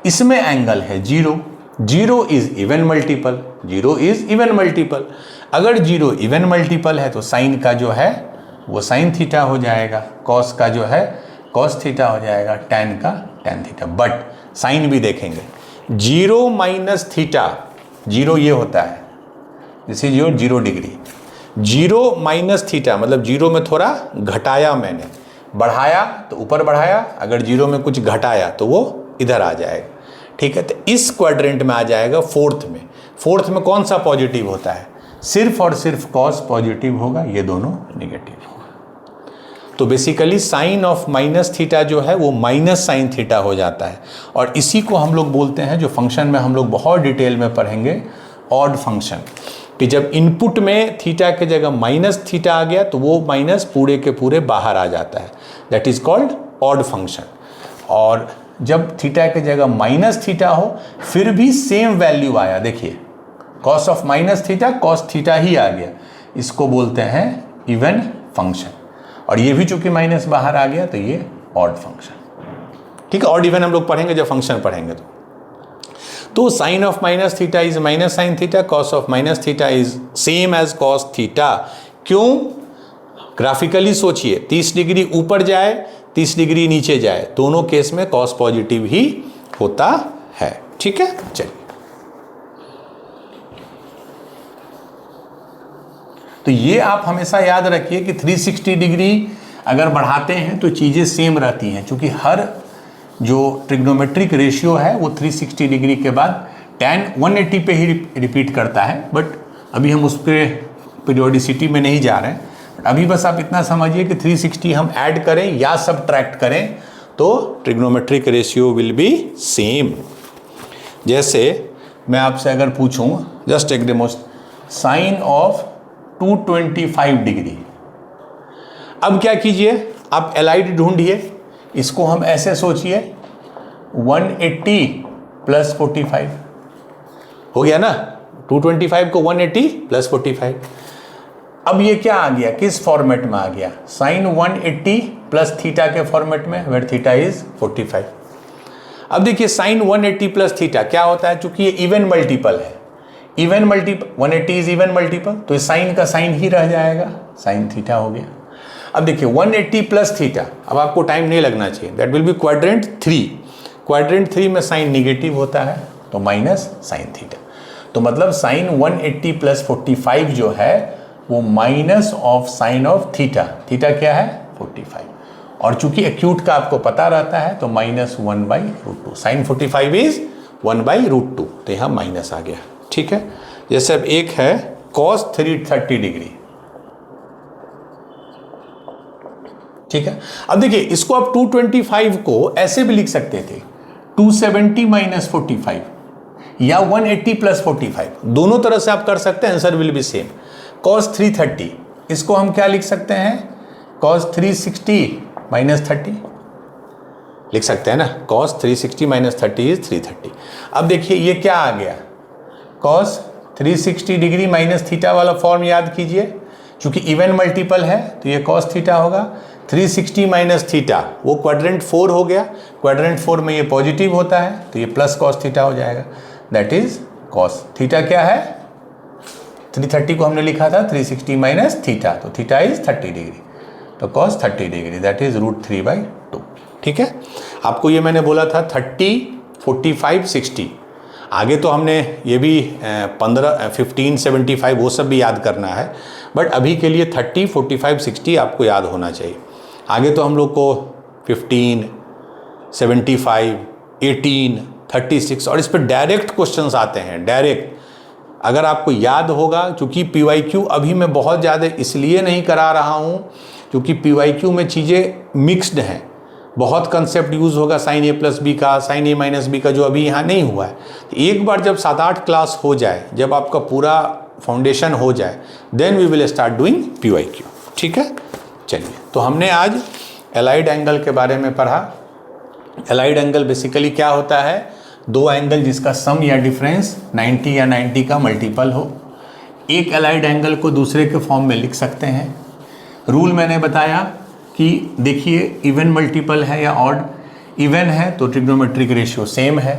इसमें एंगल है 0, 0 is even multiple, 0 is even multiple. अगर 0 इवन मल्टीपल है तो साइन का जो है वो साइन थीटा हो जाएगा, कॉस का जो है कॉस थीटा हो जाएगा, टैन का टैन थीटा। बट साइन भी देखेंगे, 0 माइनस थीटा, 0 ये होता है, this is your 0 degree, 0 minus theta मतलब 0 में थोड़ा घटाया मैंने, बढ़ाया तो ऊपर बढ़ाया, अगर 0 में कुछ घटाया तो वो इधर आ जाएगा, ठीक है। तो इस क्वाड्रेंट में आ जाएगा फोर्थ में। फोर्थ में कौन सा पॉजिटिव होता है, सिर्फ और सिर्फ कॉस पॉजिटिव होगा, ये दोनों निगेटिव होगा। तो basically sine of minus theta जो है वो माइनस साइन थीटा हो जाता है, और इसी को हम लोग बोलते हैं, जो फंक्शन में हम लोग बहुत डिटेल में पढ़ेंगे, ऑड फंक्शन, कि जब इनपुट में थीटा के जगह माइनस थीटा आ गया तो वो माइनस पूरे के पूरे बाहर आ जाता है, that is called odd function. और जब थीटा के जगह माइनस थीटा हो फिर भी सेम वैल्यू आया, देखिए cos of minus theta cos theta ही आ गया, इसको बोलते हैं इवन फंक्शन। और ये भी चूंकि माइनस बाहर आ गया तो ये ऑड फंक्शन, ठीक है। ऑड इवन हम लोग पढ़ेंगे जब फंक्शन पढ़ेंगे। तो sine of minus theta is minus sine theta, cos of minus theta is same as cos theta. क्यों, ग्राफिकली सोचिए, 30 डिग्री ऊपर जाए 30 डिग्री नीचे जाए, दोनों केस में कॉस पॉजिटिव ही होता है, ठीक है। चलिए तो ये आप हमेशा याद रखिए कि 360 डिग्री अगर बढ़ाते हैं तो चीज़ें सेम रहती हैं, क्योंकि हर जो ट्रिग्नोमेट्रिक रेशियो है वो 360 डिग्री के बाद tan 180 पे ही रिपीट करता है। बट अभी हम उस पर पीरियोडिसिटी में नहीं जा रहे हैं, अभी बस आप इतना समझिए कि 360 हम ऐड करें या सबट्रैक्ट करें तो trigonometric ratio will be same. जैसे मैं आपसे अगर पूछूं, जस्ट एक डेमोस्ट, साइन ऑफ 225 डिग्री। अब क्या कीजिए, आप एलाइड ढूंढिए। इसको हम ऐसे सोचिए 180 प्लस 45 हो गया ना, 225 को 180 प्लस 45। अब ये क्या आ गया, किस फॉर्मेट में आ गया, साइन 180 प्लस थीटा के फॉर्मेट में, वेयर थीटा इज 45। अब देखिए साइन 180 प्लस थीटा क्या होता है, चूंकि ये इवन मल्टीपल है, even multiple 180 is even multiple, तो इस साइन का साइन ही रह जाएगा, साइन थीटा हो गया। अब देखिए 180 प्लस थीटा, अब आपको टाइम नहीं लगना चाहिए, that will be quadrant 3। Quadrant 3 में साइन निगेटिव होता है तो माइनस साइन थीटा, तो मतलब साइन 180 प्लस 45 जो है वो minus of sine of theta, theta क्या है 45, और चूंकि एक्यूट का आपको पता रहता है तो माइनस 1/√2, साइन 45 इज 1/√2, तो यहाँ माइनस आ गया। ठीक है, जैसे अब एक है कॉस 330 डिग्री। ठीक है, अब देखिए इसको आप 225 को ऐसे भी लिख सकते थे 270 माइनस 45 या 180 प्लस 45, दोनों तरह से आप कर सकते हैं, answer will be same. cos 330 इसको हम क्या लिख सकते हैं, cos 360 माइनस 30 लिख सकते हैं ना, cos 360 माइनस 30 इज 330। अब देखिए ये क्या आ गया, cos 360 डिग्री माइनस थीटा वाला फॉर्म याद कीजिए, चूंकि इवन मल्टीपल है तो ये cos थीटा होगा, 360 माइनस थीटा वो क्वाड्रेंट 4 हो गया, क्वाड्रेंट 4 में ये पॉजिटिव होता है तो ये प्लस cos थीटा हो जाएगा, दैट इज cos थीटा क्या है 330 को हमने लिखा था 360 माइनस थीटा, तो थीटा इज 30 डिग्री, तो cos 30 डिग्री दैट इज √3/2। ठीक है, आपको ये मैंने बोला था 30 45 60, आगे तो हमने ये भी 15 15 75 वो सब भी याद करना है, बट अभी के लिए 30 45 60 आपको याद होना चाहिए। आगे तो हम लोग को 15 75 18 36 और इस पर डायरेक्ट क्वेश्चंस आते हैं, डायरेक्ट। अगर आपको याद होगा, क्योंकि PYQ अभी मैं बहुत ज़्यादा इसलिए नहीं करा रहा हूँ क्योंकि PYQ में चीज़ें मिक्स्ड हैं, बहुत कंसेप्ट यूज़ होगा साइन A प्लस बी का, साइन A माइनस बी का, जो अभी यहाँ नहीं हुआ है। तो एक बार जब 7-8 क्लास हो जाए, जब आपका पूरा फाउंडेशन हो जाए, then we will start doing PYQ। ठीक है, चलिए, तो हमने आज एलाइड एंगल के बारे में पढ़ा। एलाइड एंगल बेसिकली क्या होता है, दो एंगल जिसका सम या डिफरेंस 90 या 90 का मल्टीपल हो। एक एलाइड एंगल को दूसरे के फॉर्म में लिख सकते हैं। रूल मैंने बताया कि देखिए इवन मल्टीपल है या ऑड, इवन है तो ट्रिग्नोमेट्रिक रेशियो सेम है,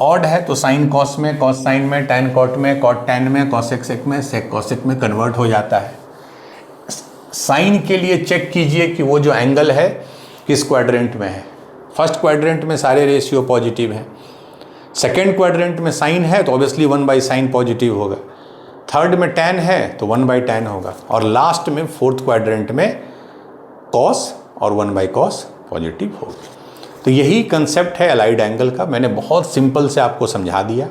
ऑड है तो साइन कॉस में, कॉस साइन में, टैन कॉट में, कॉट टैन में, कॉसेक सेक में, सेक कॉसेक में कन्वर्ट हो जाता है। साइन के लिए चेक कीजिए कि वो जो एंगल है किस क्वाड्रेंट में है। फर्स्ट क्वाड्रेंट में सारे रेशियो पॉजिटिव हैं, सेकेंड क्वाड्रेंट में साइन है तो ऑब्वियसली 1/sin पॉजिटिव होगा, थर्ड में टैन है तो 1/tan होगा, और लास्ट में फोर्थ क्वाड्रेंट में कॉस और 1/cos पॉजिटिव होगा। तो यही कंसेप्ट है एलाइड एंगल का, मैंने बहुत सिंपल से आपको समझा दिया।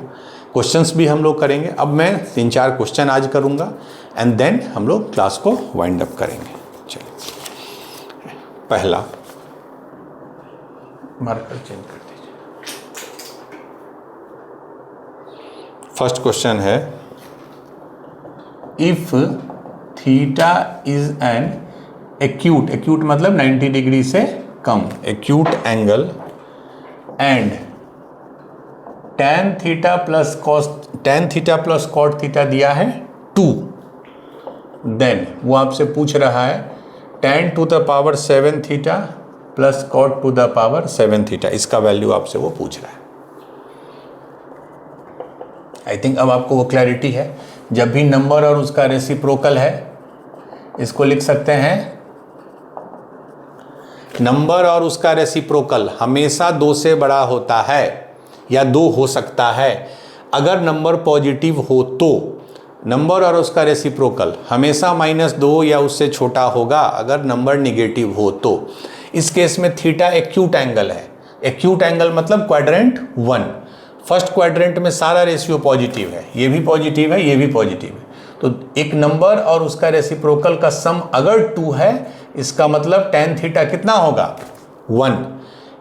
क्वेश्चंस भी हम लोग करेंगे, अब मैं 3-4 क्वेश्चन आज करूंगा एंड देन हम लोग क्लास को वाइंड अप करेंगे। चलिए, पहला मार्कर चेंज कर दीजिए। फर्स्ट क्वेश्चन है, if theta is an acute, acute मतलब 90 डिग्री से कम, acute angle and tan theta plus cos, tan theta plus cot theta दिया है 2, देन वो आपसे पूछ रहा है tan to the power 7 theta plus cot to the power 7 theta, इसका वैल्यू आपसे वो पूछ रहा है। आई थिंक अब आपको वो क्लैरिटी है। जब भी नंबर और उसका रेसिप्रोकल है, इसको लिख सकते हैं, नंबर और उसका रेसिप्रोकल हमेशा 2 से बड़ा होता है या 2 हो सकता है। अगर नंबर पॉजिटिव हो तो नंबर और उसका रेसिप्रोकल हमेशा -2 या उससे छोटा होगा। अगर नंबर निगेटिव हो तो इस केस में थीटा एक्यूट एंगल है। एक्यूट एंगल मतलब क्वाड्रेंट 1, फर्स्ट क्वाड्रेंट में सारा रेशियो पॉजिटिव है, ये भी पॉजिटिव है, ये भी पॉजिटिव है। तो एक नंबर और उसका रेसिप्रोकल का सम अगर 2 है, इसका मतलब tan थीटा कितना होगा 1,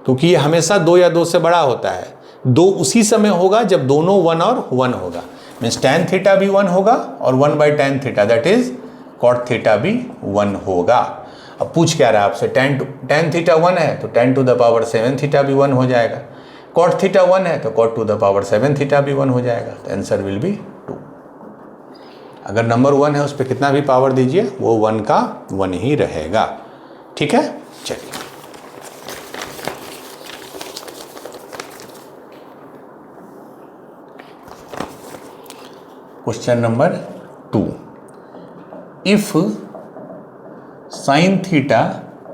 क्योंकि ये हमेशा 2 या 2 से बड़ा होता है। 2 उसी समय होगा जब दोनों 1 और 1 होगा, मीन्स tan थीटा भी 1 होगा और 1/tan theta that is cot theta भी 1 होगा। अब पूछ क्या रहा है आपसे, tan थीटा 1 है तो tan to the power 7 theta भी 1 हो जाएगा, कॉट थीटा 1 है तो cot to the power 7 theta भी 1 हो जाएगा, तो आंसर विल बी 2। अगर नंबर 1 है उस पर कितना भी पावर दीजिए वो 1 का 1 ही रहेगा। ठीक है, चलिए question number 2। If sine theta,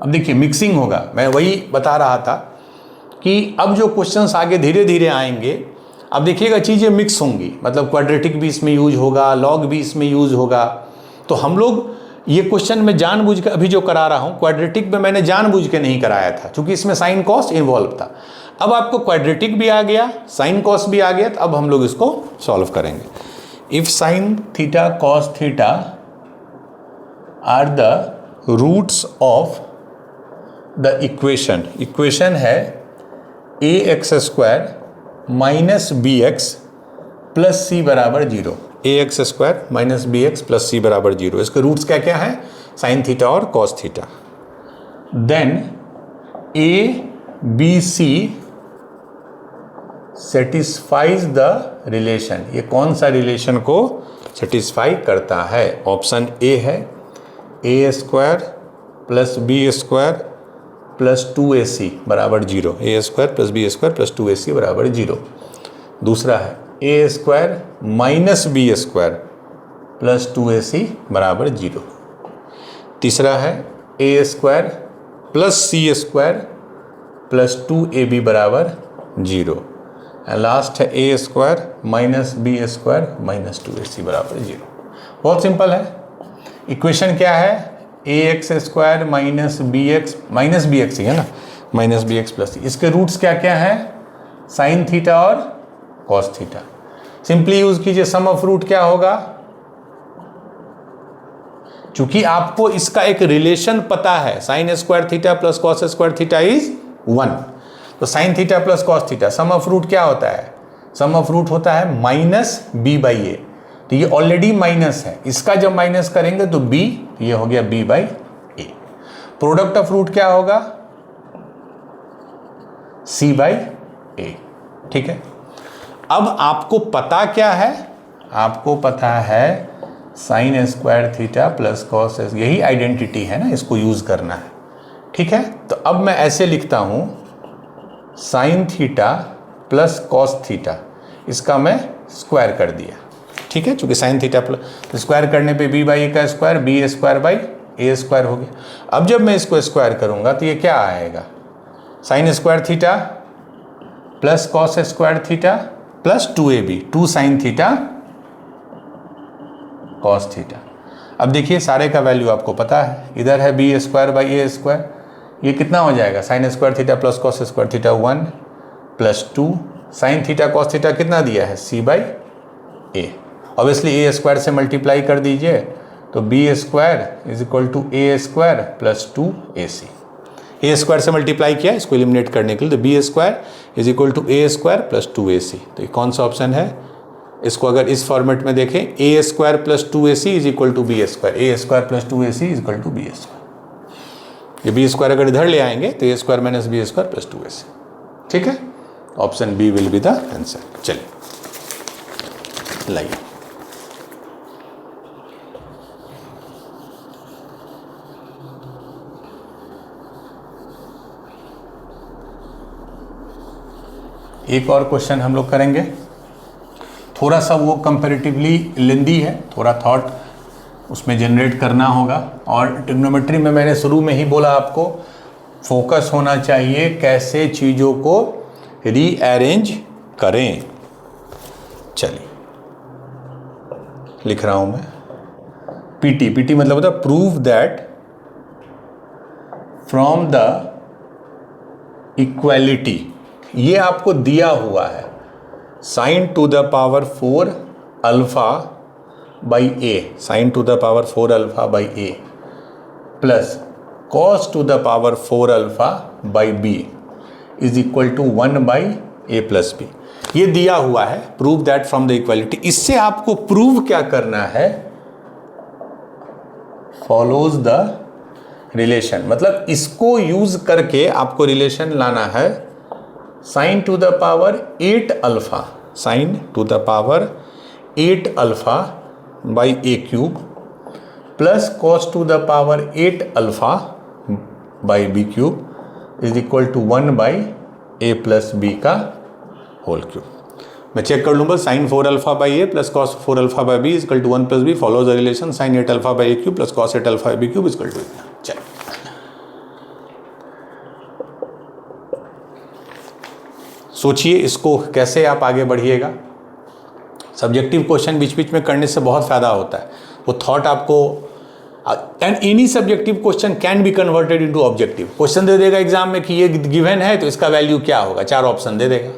अब देखिए मिक्सिंग होगा, मैं वही बता रहा था कि अब जो क्वेश्चंस आगे धीरे धीरे आएंगे, अब देखिएगा चीज़ें मिक्स होंगी, मतलब क्वाड्रेटिक भी इसमें यूज होगा, लॉग भी इसमें यूज होगा। तो हम लोग ये क्वेश्चन में जानबूझ के अभी जो करा रहा हूँ, क्वाड्रेटिक में मैंने जानबूझ के नहीं कराया था क्योंकि इसमें साइन कॉस इन्वॉल्व था। अब आपको क्वाड्रेटिक भी आ गया, साइन कॉस भी आ गया, तो अब हम लोग इसको सॉल्व करेंगे। If sine theta cos theta are the roots of the equation है a x square minus b x plus c बराबर 0, a x square minus b x plus c बराबर 0, इसके रूट्स क्या क्या हैं, साइन थीटा और cos theta. Then a b c satisfies the relation, ये कौन सा रिलेशन को सेटिस्फाई करता है? ऑप्शन ए है a square plus b square plus 2ac बराबर 0, a square plus b square plus 2ac बराबर 0। दूसरा है a square minus b square plus 2ac बराबर 0। तीसरा है a square plus c square plus 2ab बराबर 0। लास्ट है a square minus b square minus 2ac बराबर 0। बहुत सिंपल है। इक्वेशन क्या है, a x square minus b x ही है ना, माइनस बी एक्स प्लस सी। इसके रूट्स क्या क्या है, साइन थीटा और कॉस थीटा। सिंपली यूज कीजिए, सम ऑफ रूट क्या होगा, क्योंकि आपको इसका एक रिलेशन पता है, sine square theta plus cos square theta is 1, तो sine theta plus cos theta, sum of root क्या होता है, सम ऑफ रूट होता है माइनस बी बाई ए। तो ये ऑलरेडी माइनस है, इसका जब माइनस करेंगे तो बी, ये हो गया B by A. Product of root क्या होगा, सी बाई ए। ठीक है, अब आपको पता क्या है, आपको पता है sine square theta plus cos, यही आइडेंटिटी है ना, इसको यूज करना है। ठीक है, तो अब मैं ऐसे लिखता हूं sign theta plus cos theta, इसका मैं स्क्वायर कर दिया। ठीक है, चूंकि साइन थीटा प्लस स्क्वायर करने पे बी बाई ए का square, B square by A square हो गया। अब जब मैं इसको स्क्वायर करूंगा तो ये क्या आएगा, sign square theta plus cos square theta plus 2ab, 2 sine theta cos theta. अब देखिए सारे का वैल्यू आपको पता है, इधर है b square by A square, ये कितना हो जाएगा, sine square theta plus cos square theta 1 plus 2 sine theta cos theta कितना दिया है, c by a. Obviously a square से मल्टीप्लाई कर दीजिए तो b square is equal to a square plus 2ac। A square से मल्टीप्लाई किया इसको एलिमिनेट करने के लिए, तो b square is equal to a square plus 2ac। तो ये कौन सा ऑप्शन है, इसको अगर इस फॉर्मेट में देखें, a square plus 2ac is equal to b square, a square plus 2ac is equal to b square. ये बी स्क्वायर अगर इधर ले आएंगे तो a square minus b square plus 2ac। ठीक है, option b will be the answer. चलिए लाइए, एक और क्वेश्चन हम लोग करेंगे, थोड़ा सा वो कंपैरेटिवली लेंदी है, थोड़ा थॉट उसमें जनरेट करना होगा। और ट्रिग्नोमेट्री में मैंने शुरू में ही बोला आपको फोकस होना चाहिए, कैसे चीज़ों को रीअरेंज करें। चलिए लिख रहा हूं मैं, पीटी मतलब होता है prove that from the equality, ये आपको दिया हुआ है sine to the power 4 alpha by A, sine to the power 4 alpha by A plus cos to the power 4 alpha by B is equal to 1 by A plus B. ये दिया हुआ है, prove that from the equality. इससे आपको prove क्या करना है, follows the relation, मतलब इसको यूज करके आपको रिलेशन लाना है sine to the power 8 alpha, sine to the power 8 alpha by A cube plus cos to the power 8 alpha by B cube is equal to 1 by A plus B का whole cube. मैं check कर लूँ बस, sine 4 alpha by A plus cos 4 alpha by B is equal to 1 plus B follows the relation sine 8 alpha by A cube plus cos 8 alpha by B cube is equal to इतना। चलिए सोचिए इसको कैसे आप आगे बढ़िएगा। सब्जेक्टिव क्वेश्चन बीच बीच में करने से बहुत फ़ायदा होता है, वो थॉट आपको, and any subjective question can be converted into objective. Question दे देगा एग्जाम में कि ये गिवन है तो इसका वैल्यू क्या होगा, 4 ऑप्शन दे देगा।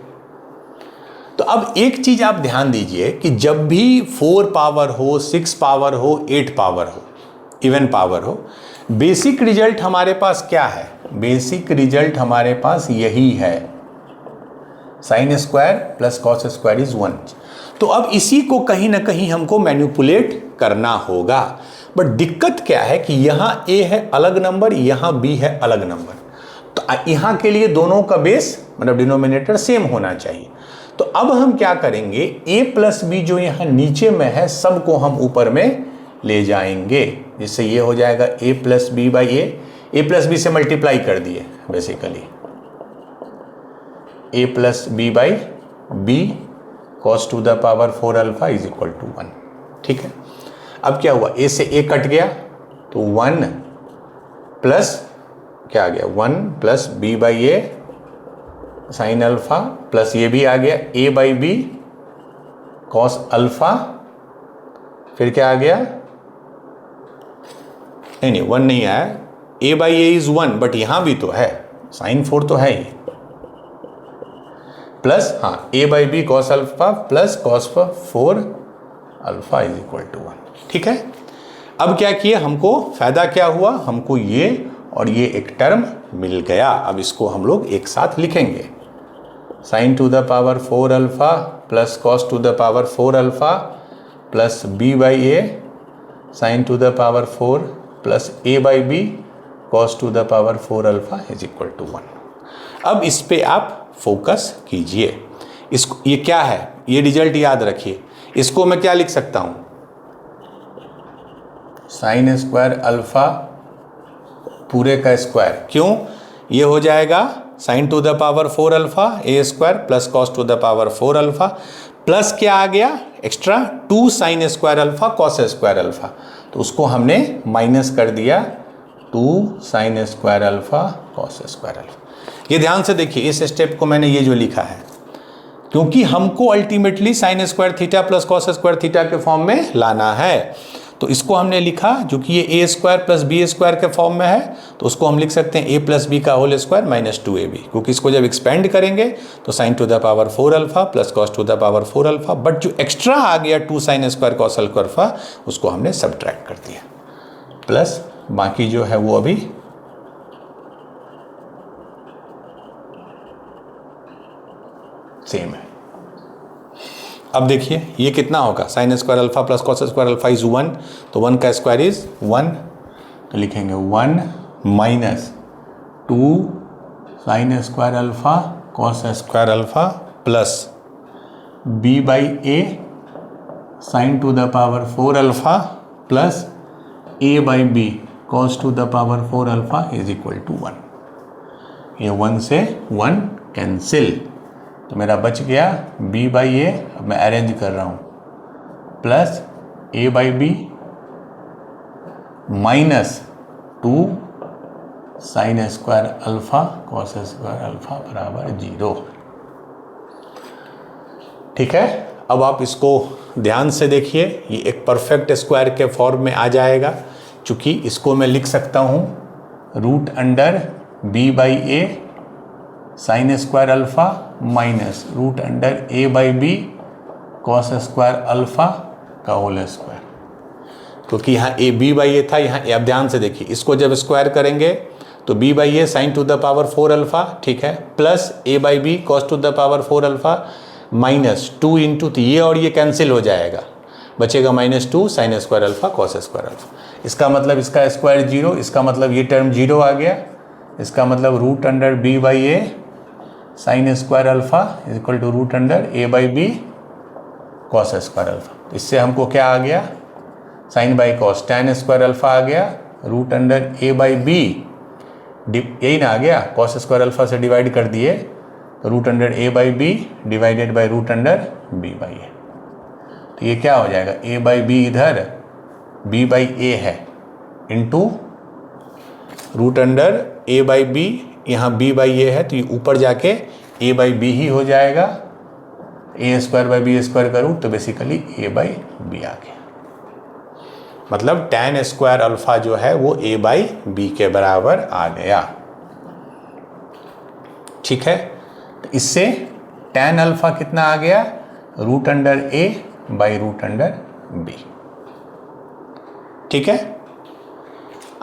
तो अब एक चीज़ आप ध्यान दीजिए कि जब भी 4 पावर हो, 6 पावर हो, 8 पावर हो, इवन पावर हो, बेसिक रिजल्ट हमारे पास क्या है? बेसिक रिजल्ट हमारे पास यही है, sine square plus cos square is 1। तो अब इसी को कहीं ना कहीं हमको मैनिपुलेट करना होगा। बट दिक्कत क्या है कि यहाँ a है अलग नंबर, यहाँ b है अलग नंबर, तो यहाँ के लिए दोनों का बेस मतलब डिनोमिनेटर सेम होना चाहिए। तो अब हम क्या करेंगे, a प्लस बी जो यहाँ नीचे में है सबको हम ऊपर में ले जाएंगे, जिससे ये हो जाएगा a plus B by A plus B से मल्टीप्लाई कर दिए basically, a plus B by B cos to the power 4 alpha is equal to 1। ठीक है, अब क्या हुआ, a से a कट गया तो 1 प्लस क्या आ गया, 1 plus B by A sine alpha plus ये भी आ गया a by B cos alpha, फिर क्या आ गया, नहीं 1 नहीं आया, a by A is 1, but यहां भी तो है साइन 4 तो है ही, प्लस हाँ a by B cos alpha plus cos 4 alpha is equal to 1। ठीक है, अब क्या किए, हमको फायदा क्या हुआ, हमको ये और ये एक टर्म मिल गया। अब इसको हम लोग एक साथ लिखेंगे, sine to the power 4 alpha plus cos to the power 4 alpha plus B by A sine to the power 4 plus A by B cos to the power 4 alpha is equal to 1। अब इस पे आप focus कीजिए, इसको, ये क्या है, ये रिजल्ट याद रखिए। इसको मैं क्या लिख सकता हूं, साइन स्क्वायर अल्फा पूरे का स्क्वायर, क्यों, ये हो जाएगा sign to the power 4 alpha A square plus cos to the power 4 alpha plus क्या आ गया extra 2 sine square alpha cos square alpha, तो उसको हमने माइनस कर दिया 2 sine square alpha cos square alpha. ये ध्यान से देखिए, इस स्टेप को मैंने ये जो लिखा है, क्योंकि हमको ultimately sign square theta plus cos square theta के फॉर्म में लाना है, तो इसको हमने लिखा जो कि ये ए स्क्वायर प्लस बी स्क्वायर के फॉर्म में है, तो उसको हम लिख सकते हैं ए प्लस बी का होल स्क्वायर माइनस 2ab, क्योंकि इसको जब एक्सपेंड करेंगे तो sign to the power 4 alpha plus cos to the power 4 alpha, but जो एक्स्ट्रा आ गया 2 साइन स्क्वायर कॉस अल्फा उसको हमने सबट्रैक्ट कर दिया, प्लस बाकी जो है वो अभी सेम है। अब देखिए ये कितना होगा, sign square alpha plus cos square alpha is 1, तो 1 का स्क्वायर इज 1, तो लिखेंगे 1 minus 2 sine square alpha cos square alpha plus B by A sine to the power 4 alpha plus A by B cos to the power 4 alpha is equal to 1। ये 1 से 1 cancel, तो मेरा बच गया b by ए, अब मैं arrange कर रहा हूँ, plus a by B minus 2 sine square alpha cos square alpha बराबर 0। ठीक है, अब आप इसको ध्यान से देखिए, ये एक परफेक्ट स्क्वायर के फॉर्म में आ जाएगा, चूँकि इसको मैं लिख सकता हूँ root under b by A sine square alpha minus root under A by B cos square alpha का होल स्क्वायर, क्योंकि यहाँ ए बी बाई ए था, यहाँ अब ध्यान से देखिए, इसको जब स्क्वायर करेंगे तो b by A sine to the power 4 alpha, ठीक है, plus a by B cos to the power 4 alpha minus 2 into, तो ये और ये कैंसिल हो जाएगा, बचेगा -2 sine square alpha cos square alpha. इसका मतलब इसका स्क्वायर 0, इसका मतलब ये टर्म 0 आ गया। इसका मतलब root under b by A sine square alpha is equal to root under A by B cos square alpha. इससे हमको क्या आ गया, sine by cos tan square alpha आ गया, root under A by b, यही ना आ गया, कॉस स्क्वायर अल्फा से डिवाइड कर दिए तो root under A by b divided by root under b by a. तो ये क्या हो जाएगा, ए बाई बी इधर बी बाई ए है into root under A by B, यहाँ बी बाई ए है तो ये ऊपर जाके ए बाई बी ही हो जाएगा। ए स्क्वायर बाई बी स्क्वायर का रूट, तो बेसिकली ए बाई बी आ गया। मतलब टैन स्क्वायर अल्फा जो है वो ए बाई बी के बराबर आ गया। ठीक है, तो इससे टैन अल्फा कितना आ गया, root under A by root under B. ठीक है,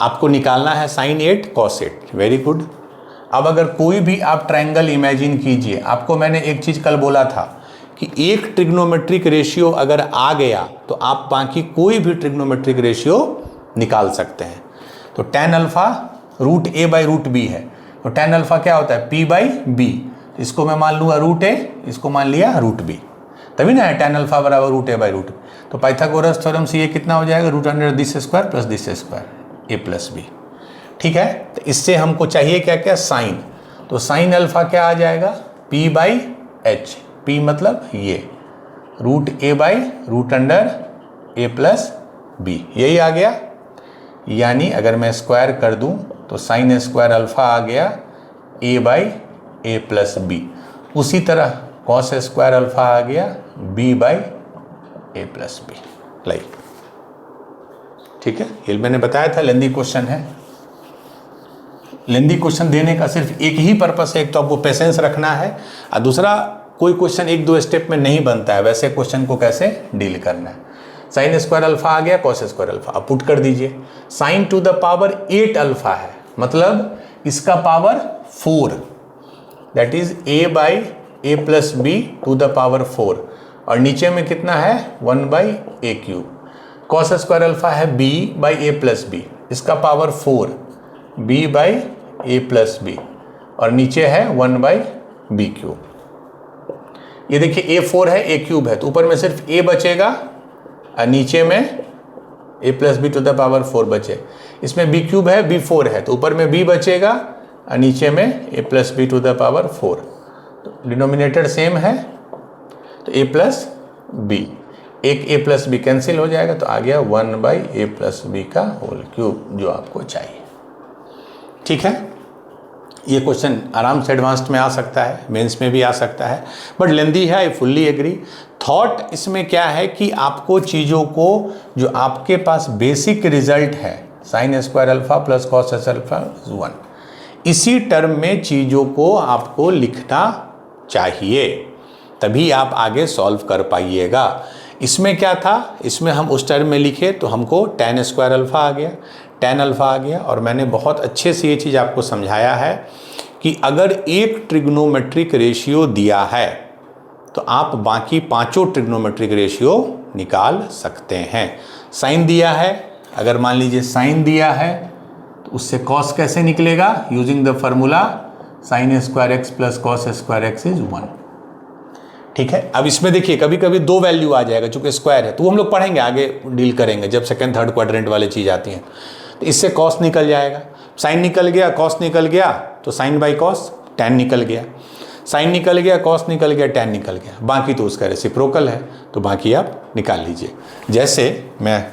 आपको निकालना है साइन 8 कॉस 8। Very good. अब अगर कोई भी आप ट्रायंगल इमेजिन कीजिए, आपको मैंने एक चीज़ कल बोला था कि एक ट्रिग्नोमेट्रिक रेशियो अगर आ गया तो आप बाकी कोई भी ट्रिग्नोमेट्रिक रेशियो निकाल सकते हैं। तो tan alpha root A by root B है, तो टैन अल्फा क्या होता है, पी बाई बी। इसको मैं मान लूँगा रूट ए, इसको मान लिया रूट बी, तभी ना है टैन अल्फा बराबर रूट ए बाई रूट। तो पाइथागोरस थ्योरम से ये कितना हो जाएगा, root under this square plus this square A plus B. ठीक है, तो इससे हमको चाहिए क्या क्या, साइन। तो साइन अल्फा क्या आ जाएगा, पी बाई एच, पी मतलब ये root A by root under A plus B, यही आ गया। यानी अगर मैं स्क्वायर कर दूं तो साइन स्क्वायर अल्फा आ गया A by A plus B. उसी तरह कॉस स्क्वायर अल्फा आ गया B by A plus B. Like ठीक है, ये मैंने बताया था लेंदी क्वेश्चन है। लेंदी क्वेश्चन देने का सिर्फ एक ही पर्पस है, एक तो आपको पेशेंस रखना है, और दूसरा कोई क्वेश्चन एक दो स्टेप में नहीं बनता है, वैसे क्वेश्चन को कैसे डील करना है। साइन स्क्वायर अल्फा आ गया, कॉस स्क्वायर अल्फा, अब पुट कर दीजिए। Sine to the power 8 alpha है, मतलब इसका power 4, that is a by A plus B to the power 4, और नीचे में कितना है 1 by A cube. Cos square alpha है b by A plus b, इसका power 4 b by A plus b, और नीचे है 1 बाई बी क्यूब। ये देखिए a4 है, a क्यूब है, तो ऊपर में सिर्फ a बचेगा और नीचे में a plus B to the power 4 बचे। इसमें b क्यूब है, b4 है, तो ऊपर में b बचेगा और नीचे में a plus B to the power 4। तो डिनोमिनेटर सेम है, तो a प्लस बी, एक a प्लस बी कैंसिल हो जाएगा, तो आ गया 1 बाई ए प्लस बी का होल क्यूब, जो आपको चाहिए। ठीक है, ये क्वेश्चन आराम से एडवांस्ड में आ सकता है, मेंस में भी आ सकता है, बट लेंदी है, आई फुल्ली एग्री। थॉट इसमें क्या है कि आपको चीज़ों को, जो आपके पास बेसिक रिजल्ट है sine square alpha plus cos alpha 1, इसी टर्म में चीज़ों को आपको लिखना चाहिए, तभी आप आगे सॉल्व कर पाइएगा। इसमें क्या था, इसमें हम उस टर्म में लिखे तो हमको टैन स्क्वायर अल्फा आ गया, टैन अल्फा आ गया, और मैंने बहुत अच्छे से ये चीज़ आपको समझाया है कि अगर एक ट्रिग्नोमेट्रिक रेशियो दिया है तो आप बाकी पांचों ट्रिग्नोमेट्रिक रेशियो निकाल सकते हैं। साइन दिया है, अगर मान लीजिए साइन दिया है तो उससे कॉस कैसे निकलेगा, using the formula sine square x plus cos square x is 1। ठीक है, अब इसमें देखिए कभी कभी दो वैल्यू आ जाएगा, चूंकि स्क्वायर है, तो वो हम लोग पढ़ेंगे आगे, डील करेंगे जब सेकंड थर्ड क्वाड्रेंट वाली चीज़ आती हैं। तो इससे कॉस निकल जाएगा, साइन निकल गया, कॉस निकल गया, तो साइन बाई कॉस, टैन निकल गया, साइन निकल गया, कॉस निकल गया, टैन निकल गया, बाकी तो उसका रेसिप्रोकल है, तो बाकी आप निकाल लीजिए। जैसे मैं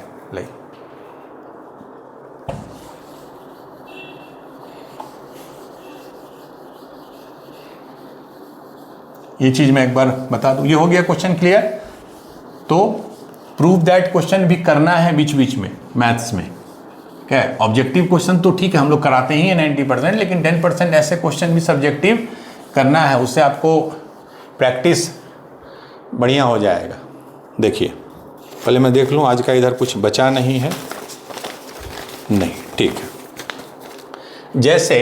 ये चीज़ मैं एक बार बता दूं, ये हो गया क्वेश्चन क्लियर। तो प्रूव दैट क्वेश्चन भी करना है बीच बीच में मैथ्स में, क्या है, ऑब्जेक्टिव क्वेश्चन तो ठीक है हम लोग कराते ही हैं 90%, लेकिन 10% ऐसे क्वेश्चन भी सब्जेक्टिव करना है, उससे आपको प्रैक्टिस बढ़िया हो जाएगा। देखिए पहले मैं देख लूँ आज का इधर कुछ बचा नहीं है, नहीं, ठीक है। जैसे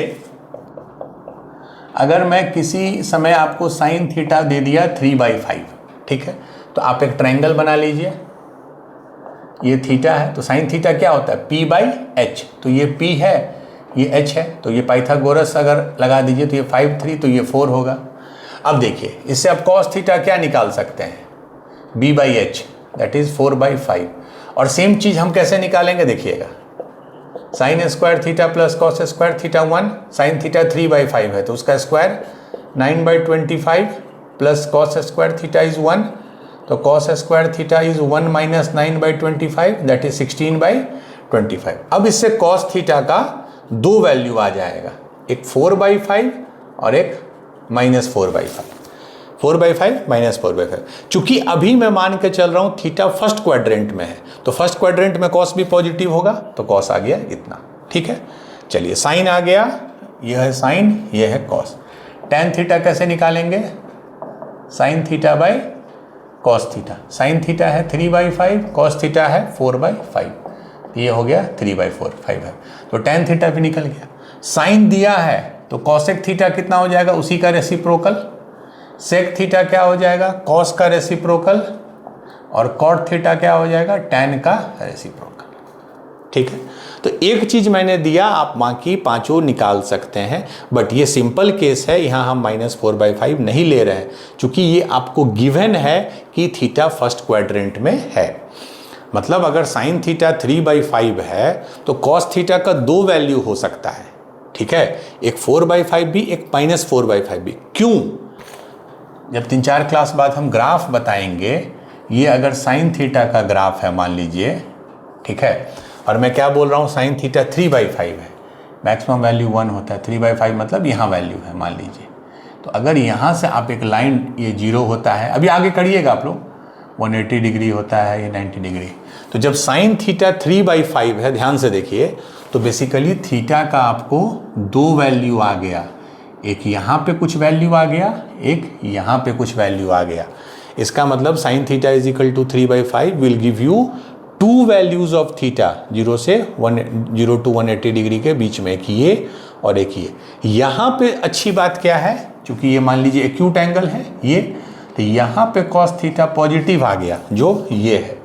अगर मैं किसी समय आपको साइन थीटा दे दिया 3/5, ठीक है, तो आप एक ट्रायंगल बना लीजिए, ये थीटा है, तो साइन थीटा क्या होता है p बाई एच, तो ये p है, ये h है, तो ये पाइथागोरस अगर लगा दीजिए तो ये 5/3, तो ये 4 होगा। अब देखिए इससे आप cos थीटा क्या निकाल सकते हैं, b by H, that is 4/5। और सेम चीज़ हम कैसे निकालेंगे देखिएगा, sign square theta plus cos square theta 1, sine theta 3/5 है तो उसका square 9/25 plus cos square theta is 1, तो cos square theta is 1 minus 9/25 that is 16/25। अब इससे कॉस थीटा का दो वैल्यू आ जाएगा, एक 4/5 और एक -4/5, 4/5 -4/5। चूंकि अभी मैं मान के चल रहा हूं थीटा फर्स्ट क्वाड्रेंट में है, तो फर्स्ट क्वाड्रेंट में कॉस भी पॉजिटिव होगा, तो कॉस आ गया इतना। ठीक है, चलिए साइन आ गया, यह है साइन, यह है कॉस। टेन थीटा कैसे निकालेंगे, sine theta by cos theta, sine theta है 3/5, कॉस थीटा है 4/5, ये हो गया 3/4/5 है, तो टेन थीटा भी निकल गया। साइन दिया है तो कॉसेक थीटा कितना हो जाएगा, उसी का रेसिप्रोकल, सेक थीटा क्या हो जाएगा, कॉस का रेसिप्रोकल, और कॉट थीटा क्या हो जाएगा, टैन का रेसिप्रोकल। ठीक है, तो एक चीज मैंने दिया, आप बाकी पांचों निकाल सकते हैं, बट ये सिंपल केस है, यहाँ हम -4/5 नहीं ले रहे हैं, क्योंकि ये आपको गिवन है कि थीटा फर्स्ट क्वाड्रेंट में है। मतलब अगर साइन थीटा 3/5 है तो कॉस थीटा का दो वैल्यू हो सकता है। ठीक है, एक 4/5 भी, एक -4/5 भी। क्यों, जब 3-4 क्लास बाद हम ग्राफ बताएंगे, ये अगर साइन थीटा का ग्राफ है मान लीजिए, ठीक है, और मैं क्या बोल रहा हूँ, साइन थीटा 3/5 है, मैक्सिमम वैल्यू 1 होता है, 3/5 मतलब यहाँ वैल्यू है मान लीजिए, तो अगर यहाँ से आप एक लाइन, ये 0 होता है, अभी आगे करिएगा आप लोग, 180 डिग्री होता है, ये 90 डिग्री, तो जब साइन थीटा 3/5 है, ध्यान से देखिए, तो बेसिकली थीटा का आपको दो वैल्यू आ गया, एक यहाँ पे कुछ वैल्यू आ गया, एक यहाँ पे कुछ वैल्यू आ गया। इसका मतलब sine theta is equal to 3/5 will give you two values of theta, 0 to 180 degree के बीच में, एक ये और एक ये। यहाँ पे अच्छी बात क्या है, चूंकि ये मान लीजिए एक्यूट एंगल है ये, तो यहाँ पे कॉस थीटा पॉजिटिव आ गया जो ये है।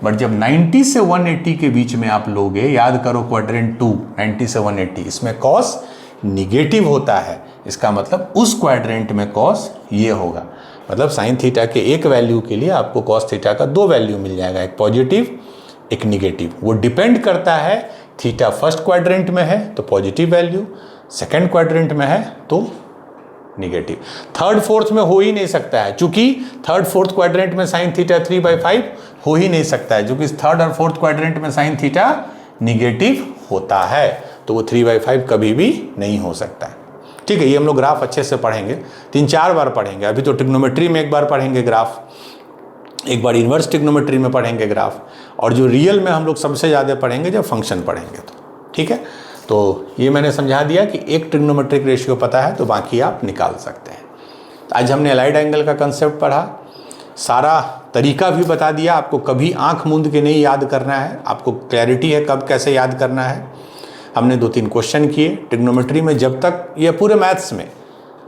बट जब 90 से 180 के बीच में आप लोगे, याद करो क्वाड्रेंट 2, 90 से 180, इसमें कॉस निगेटिव होता है, इसका मतलब उस क्वाड्रेंट में कॉस ये होगा। मतलब साइन थीटा के एक वैल्यू के लिए आपको कॉस थीटा का दो वैल्यू मिल जाएगा, एक पॉजिटिव एक निगेटिव। वो डिपेंड करता है थीटा फर्स्ट क्वाड्रेंट में है तो पॉजिटिव वैल्यू, सेकंड क्वाड्रेंट में है तो निगेटिव, थर्ड फोर्थ में हो ही नहीं सकता है, क्योंकि थर्ड फोर्थ क्वाड्रेंट में साइन थीटा 3/5 हो ही नहीं सकता है, क्योंकि थर्ड और फोर्थ क्वाड्रेंट में साइन थीटा निगेटिव होता है, तो वो 3/5 कभी भी नहीं हो सकता है। ठीक है, ये हम लोग ग्राफ अच्छे से पढ़ेंगे, 3-4 बार पढ़ेंगे। अभी तो ट्रिग्नोमेट्री में एक बार पढ़ेंगे ग्राफ, एक बार इन्वर्स ट्रिग्नोमेट्री में पढ़ेंगे ग्राफ, और जो रियल में हम लोग सबसे ज़्यादा पढ़ेंगे जब फंक्शन पढ़ेंगे तो। ठीक है, तो ये मैंने समझा दिया कि एक ट्रिग्नोमेट्रिक रेशियो पता है तो बाकी आप निकाल सकते हैं। आज हमने अलाइड एंगल का कंसेप्ट पढ़ा, सारा तरीका भी बता दिया आपको, कभी आंख मूंद के नहीं याद करना है, आपको क्लैरिटी है कब कैसे याद करना है। हमने 2-3 क्वेश्चन किए ट्रिग्नोमेट्री में, जब तक ये पूरे मैथ्स में,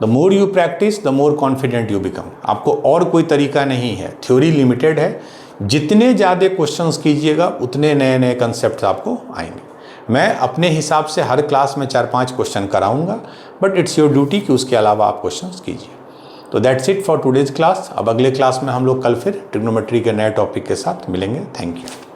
the more you practice the more confident you become. आपको और कोई तरीका नहीं है, थ्योरी लिमिटेड है, जितने ज़्यादा क्वेश्चंस कीजिएगा उतने नए नए कंसेप्ट आपको आएंगे। मैं अपने हिसाब से हर क्लास में 4-5 क्वेश्चन कराऊंगा, बट इट्स योर ड्यूटी कि उसके अलावा आप क्वेश्चंस कीजिए। तो that's it for today's class. अब अगले क्लास में हम लोग कल फिर ट्रिग्नोमेट्री के नए टॉपिक के साथ मिलेंगे। Thank you.